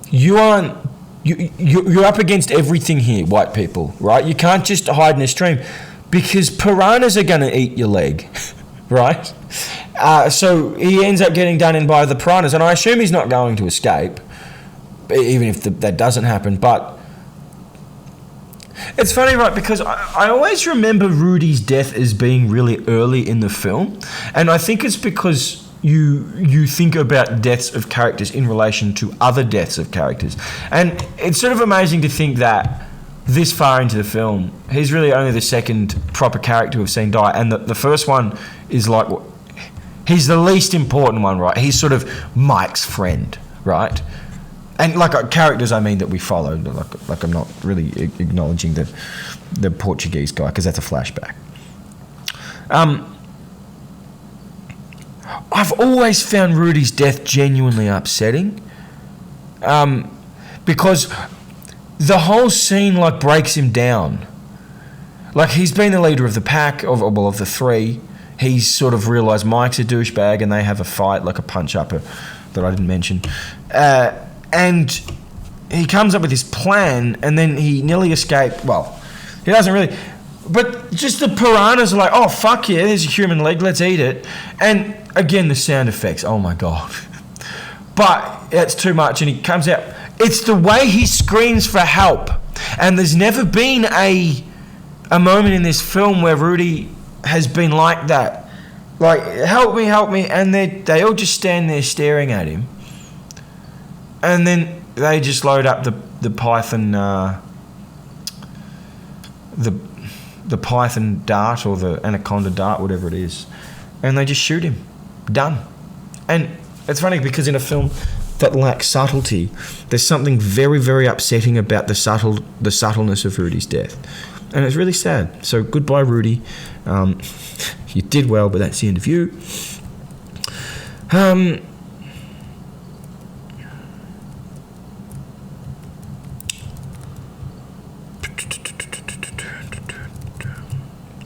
you're up against everything here, white people, right? You can't just hide in a stream because piranhas are going to eat your leg, right? So he ends up getting done in by the piranhas, and I assume he's not going to escape, even if that doesn't happen. But it's funny, right, because I always remember Rudy's death as being really early in the film, and I think it's because you think about deaths of characters in relation to other deaths of characters. And it's sort of amazing to think that this far into the film, he's really only the second proper character we've seen die, and the first one is like, he's the least important one, right? He's sort of Mike's friend, right? And like characters, I mean, that we followed. Like I'm not really acknowledging the Portuguese guy because that's a flashback. I've always found Rudy's death genuinely upsetting, because the whole scene like breaks him down. Like he's been the leader of the pack of the three. He's sort of realised Mike's a douchebag, and they have a fight, like a punch up that I didn't mention. And he comes up with this plan, and then he nearly escaped. Well, he doesn't really, but just the piranhas are like, oh fuck yeah, there's a human leg, let's eat it. And again, the sound effects, oh my god. But it's too much, and he comes out. It's the way he screams for help, and there's never been a moment in this film where Rudy has been like that, like help me, and they all just stand there staring at him. And then they just load up the python, the python dart or the anaconda dart, whatever it is, and they just shoot him. Done. And it's funny because in a film that lacks subtlety, there's something very, very upsetting about the subtleness of Rudy's death, and it's really sad. So goodbye, Rudy. You did well, but that's the end of you.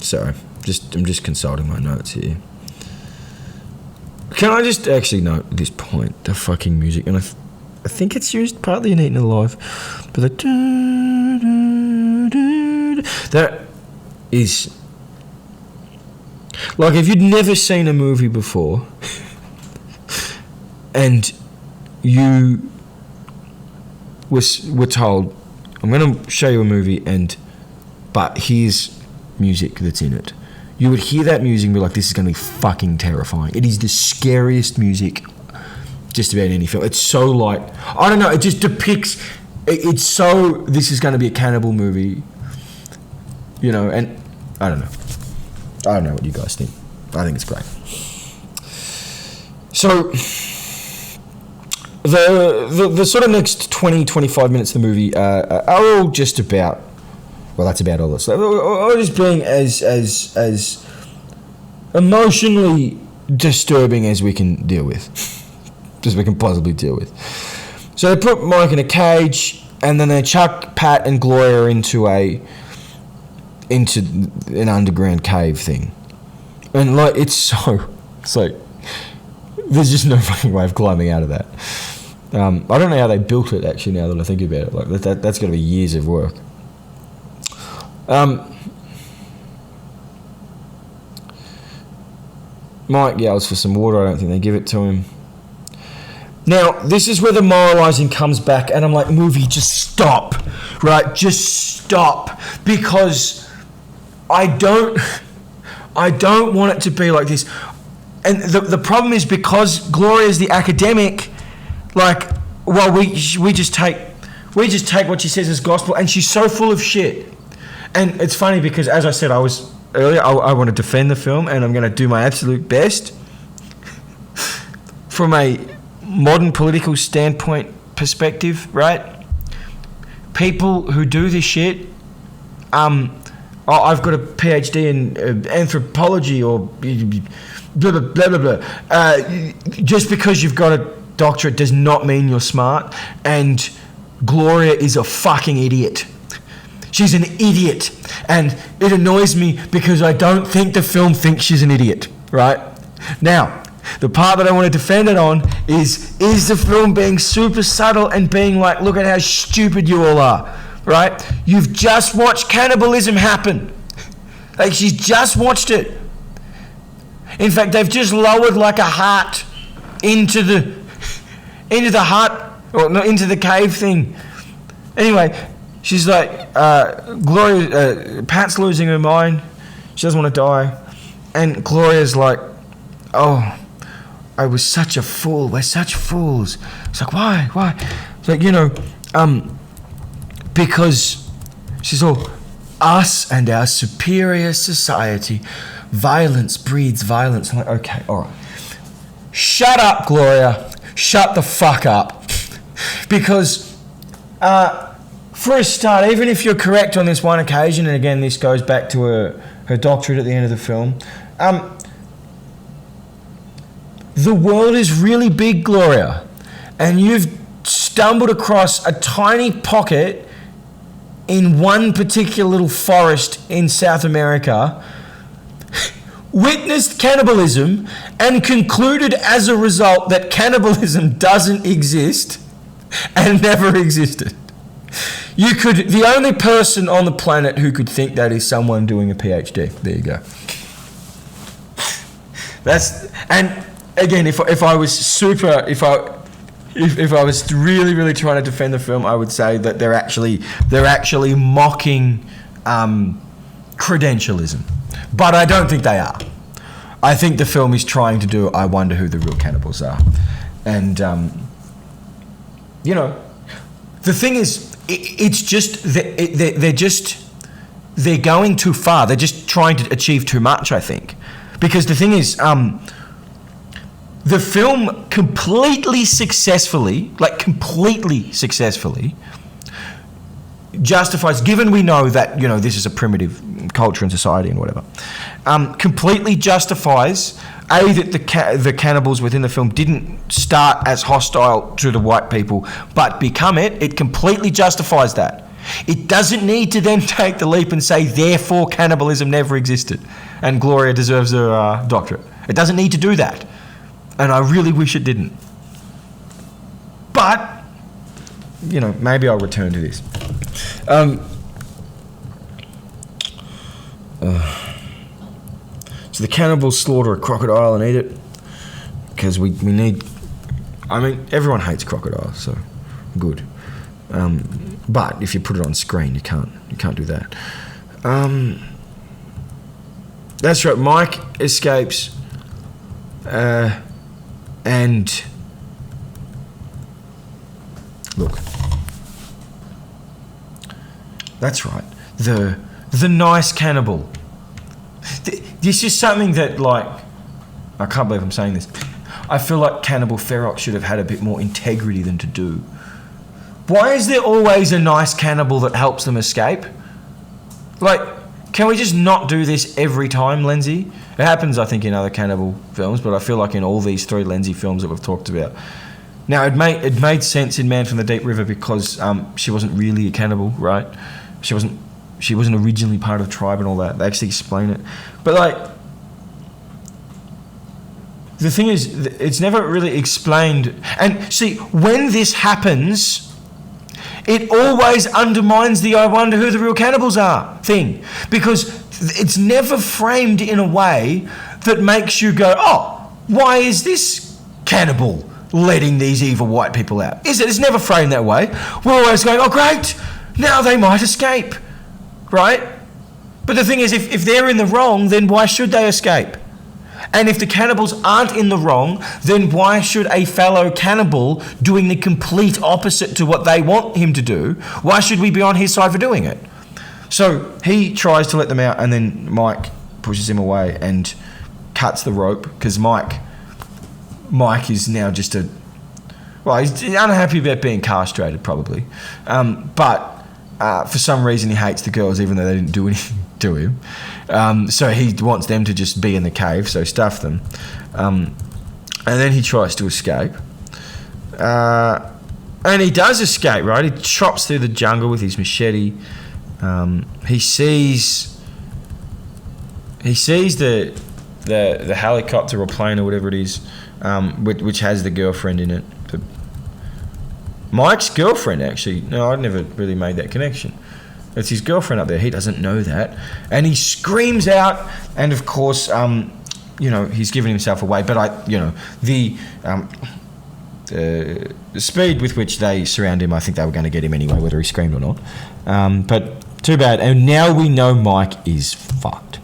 Sorry, I'm just consulting my notes here. Can I just actually note at this point the fucking music, and I think it's used partly in Eaten Alive, but that is like if you'd never seen a movie before, and you were told, I'm going to show you a movie, but here's music that's in it, you would hear that music and be like, this is going to be fucking terrifying. It is the scariest music just about any film. It's so like, I don't know, it just depicts, it's so, this is going to be a cannibal movie, you know, and I don't know what you guys think. I think it's great. So the sort of next 20-25 minutes of the movie are all just about, well, that's about all this. Or just being as emotionally disturbing as we can deal with, as we can possibly deal with. So they put Mike in a cage, and then they chuck Pat and Gloria into an underground cave thing, and like it's like there's just no fucking way of climbing out of that. I don't know how they built it actually. Now that I think about it, like that's got to be years of work. Mike yells for some water. I don't think they give it to him. Now, this is where the moralizing comes back, and I'm like, movie, just stop, right? Just stop, because I don't want it to be like this. And the problem is because Gloria is the academic, like, well, we just take what she says as gospel, and she's so full of shit. And it's funny because, as I said, I want to defend the film, and I'm going to do my absolute best from a modern political standpoint perspective, right? People who do this shit, I've got a PhD in anthropology or blah, blah, blah, blah, blah. Just because you've got a doctorate does not mean you're smart, and Gloria is a fucking idiot. She's an idiot. And it annoys me because I don't think the film thinks she's an idiot, right? Now, the part that I want to defend it on is the film being super subtle and being like, look at how stupid you all are, right? You've just watched cannibalism happen. Like, she's just watched it. In fact, they've just lowered like a heart into the hut, or not into the cave thing. Anyway, she's like, Gloria, Pat's losing her mind. She doesn't want to die. And Gloria's like, oh, I was such a fool. We're such fools. It's like, why? It's like, because she's all, us and our superior society, violence breeds violence. I'm like, okay, all right. Shut up, Gloria. Shut the fuck up. Because, for a start, even if you're correct on this one occasion, and again, this goes back to her doctorate at the end of the film, the world is really big, Gloria, and you've stumbled across a tiny pocket in one particular little forest in South America, witnessed cannibalism, and concluded as a result that cannibalism doesn't exist and never existed. The only person on the planet who could think that is someone doing a PhD. There you go. And again, if I was really, really trying to defend the film, I would say that they're actually mocking credentialism, but I don't think they are. I think the film is trying to do, I wonder who the real cannibals are, and the thing is, it's just they're going too far. They're just trying to achieve too much, I think, because the thing is, the film completely successfully justifies, given we know that, this is a primitive culture and society and whatever, completely justifies, that the cannibals within the film didn't start as hostile to the white people, but become it. It completely justifies that. It doesn't need to then take the leap and say, therefore, cannibalism never existed, and Gloria deserves her doctorate. It doesn't need to do that. And I really wish it didn't. But, maybe I'll return to this. So the cannibals slaughter a crocodile and eat it, because we need... everyone hates crocodiles, so good. But if you put it on screen, you can't do that. That's right, Mike escapes... and look, that's right. The nice cannibal. This is something that, I can't believe I'm saying this. I feel like Cannibal Ferox should have had a bit more integrity than to do. Why is there always a nice cannibal that helps them escape? Can we just not do this every time, Lindsay? It happens, I think, in other cannibal films, but I feel like in all these three Lindsay films that we've talked about. Now, it made sense in Man from the Deep River because she wasn't really a cannibal, right? She wasn't originally part of the tribe and all that. They actually explain it. But, the thing is, it's never really explained. And see, when this happens... it always undermines the I wonder who the real cannibals are thing. Because it's never framed in a way that makes you go, oh, why is this cannibal letting these evil white people out? It's never framed that way. We're always going, oh, great, now they might escape, right? But the thing is, if they're in the wrong, then why should they escape? And if the cannibals aren't in the wrong, then why should a fellow cannibal doing the complete opposite to what they want him to do, why should we be on his side for doing it? So he tries to let them out, and then Mike pushes him away and cuts the rope, because Mike is now just he's unhappy about being castrated, probably. But for some reason he hates the girls, even though they didn't do anything to him. So he wants them to just be in the cave, so stuff them. And then he tries to escape. And he does escape, right? He chops through the jungle with his machete. He sees the helicopter or plane or whatever it is, which has the girlfriend in it. Mike's girlfriend, actually. No, I'd never really made that connection. It's his girlfriend up there. He doesn't know that. And he screams out, and of course, he's giving himself away. But the speed with which they surround him, I think they were going to get him anyway, whether he screamed or not. But too bad. And now we know Mike is fucked.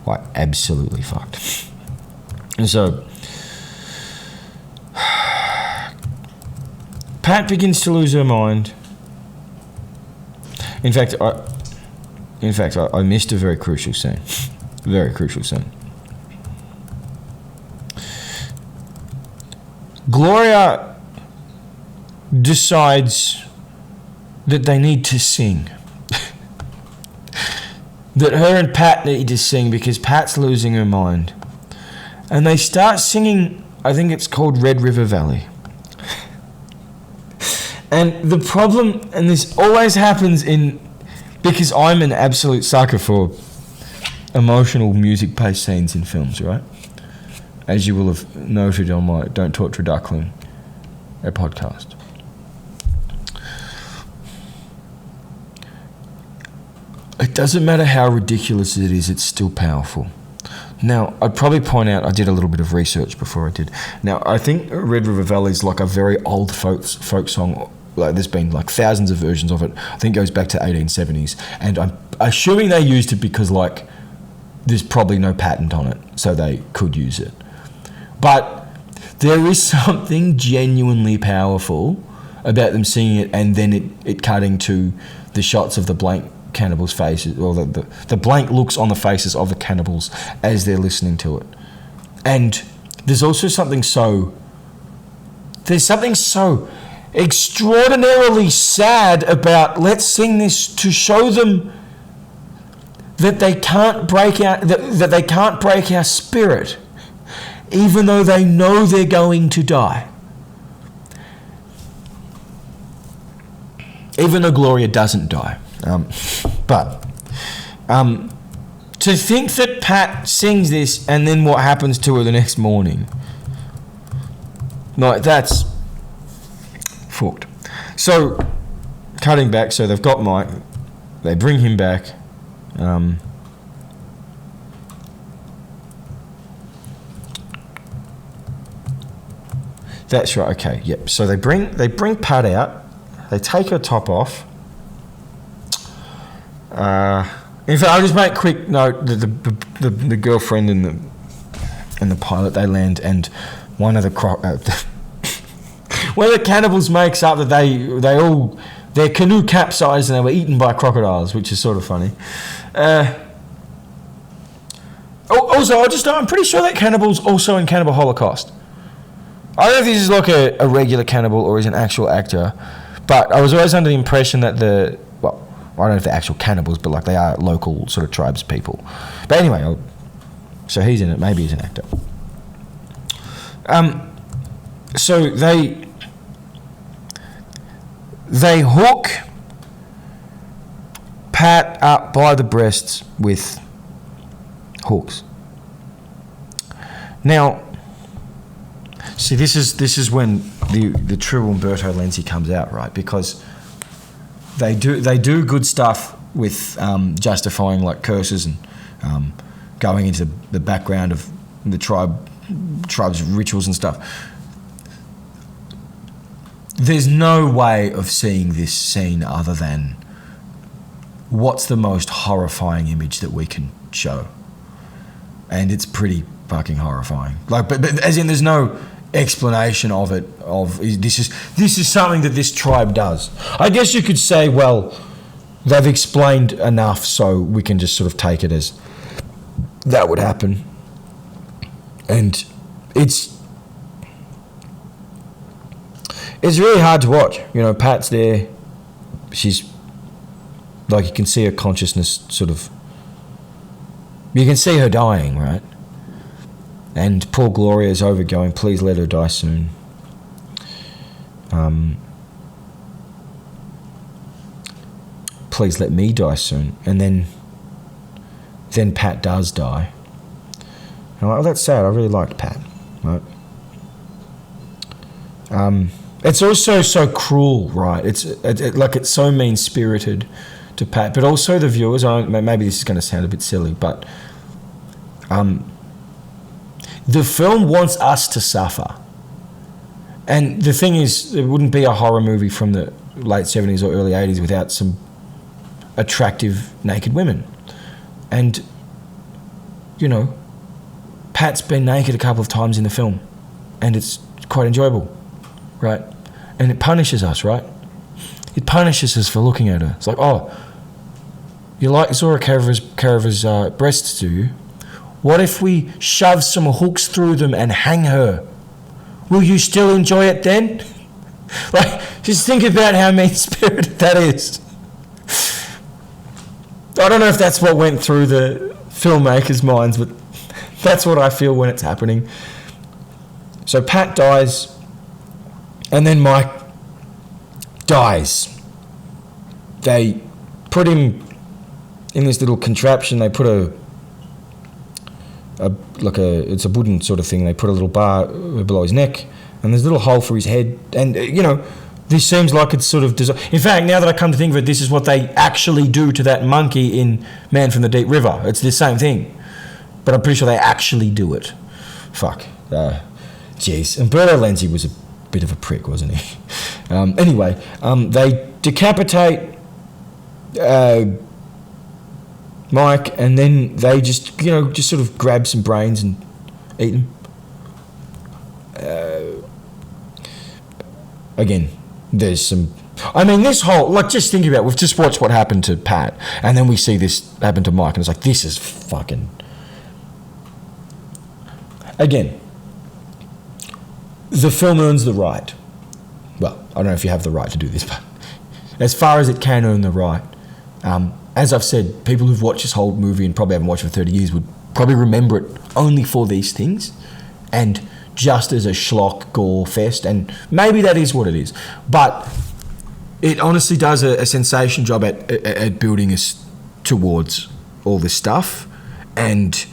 Like, absolutely fucked. And so Pat begins to lose her mind. In fact, I missed a very crucial scene. Very crucial scene. Gloria decides that they need to sing. That her and Pat need to sing because Pat's losing her mind. And they start singing, I think it's called Red River Valley. And the problem, and this always happens because I'm an absolute sucker for emotional music-based scenes in films, right? As you will have noted on my Don't Torture Duckling, a podcast. It doesn't matter how ridiculous it is, it's still powerful. Now, I'd probably point out, I did a little bit of research before I did. Now, I think Red River Valley is like a very old folk song. Like, there's been like thousands of versions of it. I think it goes back to 1870s. And I'm assuming they used it because like there's probably no patent on it, so they could use it. But there is something genuinely powerful about them singing it and then it cutting to the shots of the blank cannibals' faces, or the blank looks on the faces of the cannibals as they're listening to it. And there's also something so extraordinarily sad about, let's sing this to show them that they can't break our spirit, even though they know they're going to die. Even though Gloria doesn't die. But to think that Pat sings this and then what happens to her the next morning, like, that's fucked. So, cutting back, so they've got Mike, they bring him back. That's right. Okay. Yep. So they bring Pat out. They take her top off. In fact, I'll just make a quick note that the girlfriend and the pilot, they land, and one of the cannibals makes up that their canoe capsized and they were eaten by crocodiles, which is sort of funny. Also, I'm pretty sure that cannibal's also in Cannibal Holocaust. I don't know if this is like a regular cannibal or is an actual actor, but I was always under the impression that I don't know if they're actual cannibals, but like they are local sort of tribes people. But anyway, so he's in it. Maybe he's an actor. So they hook Pat up by the breasts with hooks. Now, see, this is when the true Umberto Lenzi comes out, right? Because they do good stuff with justifying like curses and going into the background of the tribe's rituals and stuff. There's no way of seeing this scene other than what's the most horrifying image that we can show, and it's pretty fucking horrifying. Like, but as in, there's no explanation of it. This is something that this tribe does. I guess you could say, well, they've explained enough, so we can just sort of take it as that would happen. And it's really hard to watch. You know, Pat's there. She's like, you can see her consciousness sort of. You can see her dying, right? And poor Gloria's over going, please let her die soon. please let me die soon. And then Pat does die. And I'm like, oh, that's sad. I really liked Pat. Right? It's also so cruel, right? It's so mean-spirited to Pat, but also the viewers. Maybe this is going to sound a bit silly, but the film wants us to suffer. And the thing is, it wouldn't be a horror movie from the late 70s or early 80s without some attractive naked women. And, you know, Pat's been naked a couple of times in the film, and it's quite enjoyable, right? And it punishes us, right? It punishes us for looking at her. It's like, oh, you like Zora Carava's breasts, do you? What if we shove some hooks through them and hang her? Will you still enjoy it then? Like, just think about how mean-spirited that is. I don't know if that's what went through the filmmakers' minds, but that's what I feel when it's happening. So Pat dies, and then Mike dies. They put him in this little contraption. They put it's a wooden sort of thing. They put a little bar below his neck, and there's a little hole for his head. And, you know, this seems like it's sort of... In fact, now that I come to think of it, this is what they actually do to that monkey in Man from the Deep River. It's the same thing. But I'm pretty sure they actually do it. Fuck. Jeez. Umberto Lenzi was a bit of a prick, wasn't he? Anyway, they decapitate Mike, and then they just sort of grab some brains and eat them. Again, there's some... I mean, this whole... Like, just think about it. We've just watched what happened to Pat, and then we see this happen to Mike, and it's like, this is fucking... Again, the film earns the right. Well, I don't know if you have the right to do this, but as far as it can earn the right. As I've said, people who've watched this whole movie and probably haven't watched it for 30 years would probably remember it only for these things and just as a schlock gore fest, and maybe that is what it is. But it honestly does a sensation job at building us towards all this stuff, and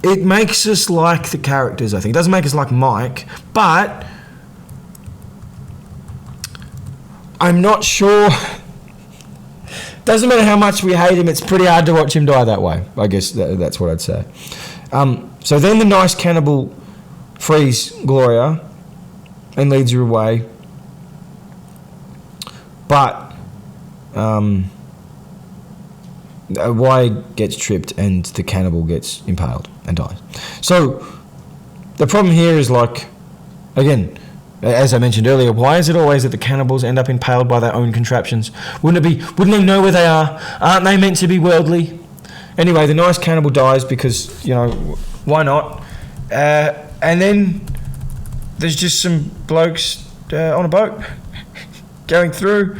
it makes us like the characters, I think. It doesn't make us like Mike, but I'm not sure... Doesn't matter how much we hate him, it's pretty hard to watch him die that way. I guess that's what I'd say. So then the nice cannibal frees Gloria and leads her away. But Y gets tripped and the cannibal gets impaled and dies. So the problem here is, like, again, as I mentioned earlier, why is it always that the cannibals end up impaled by their own contraptions? Wouldn't they know where they are? Aren't they meant to be worldly? Anyway, the nice cannibal dies because, why not? And then there's just some blokes on a boat going through,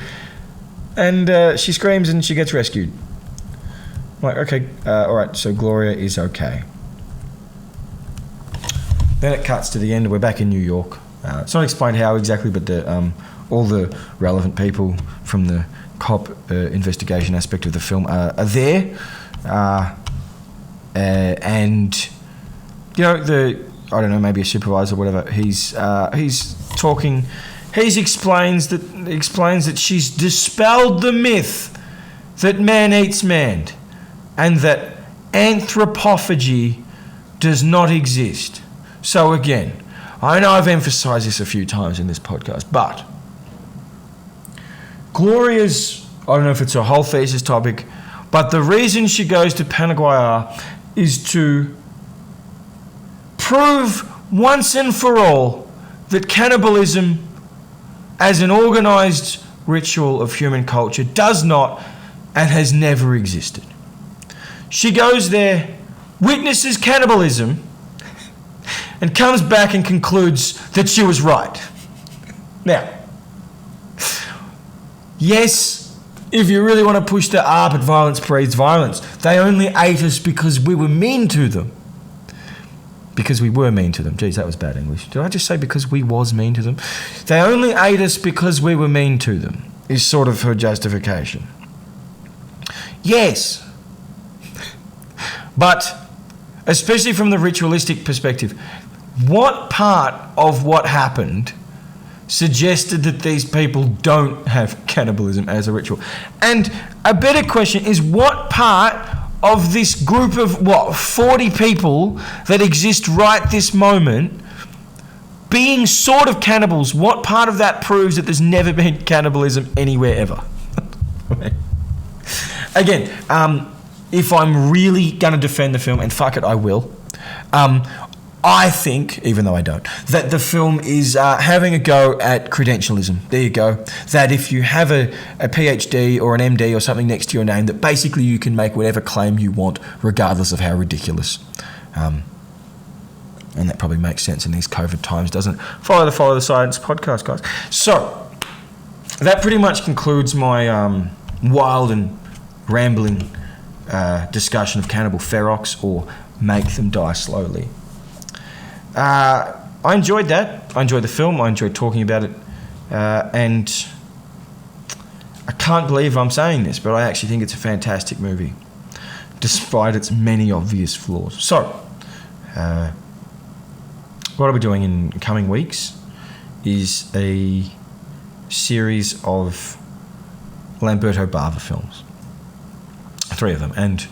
and she screams and she gets rescued. Like, okay, all right, so Gloria is okay. Then it cuts to the end. We're back in New York. It's not explained how exactly, but all the relevant people from the cop investigation aspect of the film are there. And, I don't know, maybe a supervisor or whatever, he's talking, he explains that she's dispelled the myth that man eats man and that anthropophagy does not exist. So again, I know I've emphasised this a few times in this podcast, but Gloria's, I don't know if it's a whole thesis topic, but the reason she goes to Panaguaya is to prove once and for all that cannibalism as an organised ritual of human culture does not and has never existed. She goes there, witnesses cannibalism, and comes back and concludes that she was right. Now, yes, if you really want to push the R, but violence breeds violence. They only ate us because we were mean to them. Because we were mean to them. Geez, that was bad English. Did I just say because we was mean to them? They only ate us because we were mean to them. is sort of her justification. Yes. But, especially from the ritualistic perspective, what part of what happened suggested that these people don't have cannibalism as a ritual? And a better question is, what part of this group of, 40 people that exist right this moment being sort of cannibals, what part of that proves that there's never been cannibalism anywhere ever? Again, if I'm really going to defend the film, and fuck it, I will, I think, even though I don't, that the film is having a go at credentialism. There you go. That if you have a PhD or an MD or something next to your name, that basically you can make whatever claim you want, regardless of how ridiculous. And that probably makes sense in these COVID times, doesn't it? Follow the Science podcast, guys. So, that pretty much concludes my wild and rambling discussion of Cannibal Ferox, or Make Them Die Slowly. I enjoyed that. I enjoyed the film. I enjoyed talking about it. And I can't believe I'm saying this, but I actually think it's a fantastic movie, despite its many obvious flaws. So, what I'll be doing in coming weeks is a series of Lamberto Bava films. 3 of them. And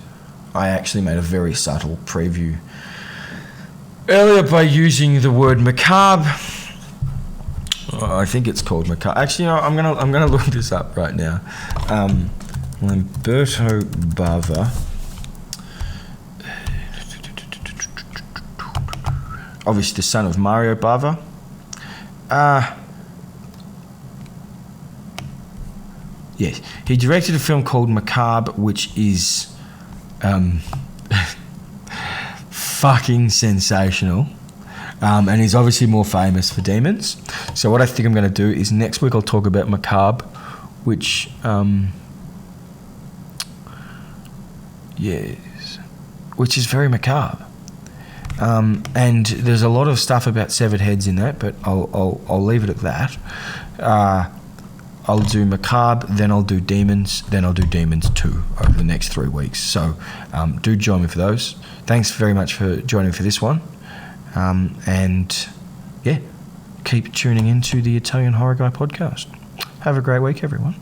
I actually made a very subtle preview earlier by using the word macabre. I think it's called macabre. Actually, no, I'm gonna look this up right now. Lamberto Bava. Obviously, the son of Mario Bava. Yes, he directed a film called Macabre, which is fucking sensational. And he's obviously more famous for Demons. So what I think I'm going to do is next week I'll talk about Macabre, which, which is very macabre. And there's a lot of stuff about severed heads in that, but I'll leave it at that. I'll do Macabre, then I'll do Demons, then I'll do Demons 2 over the next 3 weeks. So do join me for those. Thanks very much for joining for this one. And yeah, keep tuning into the Italian Horror Guy podcast. Have a great week, everyone.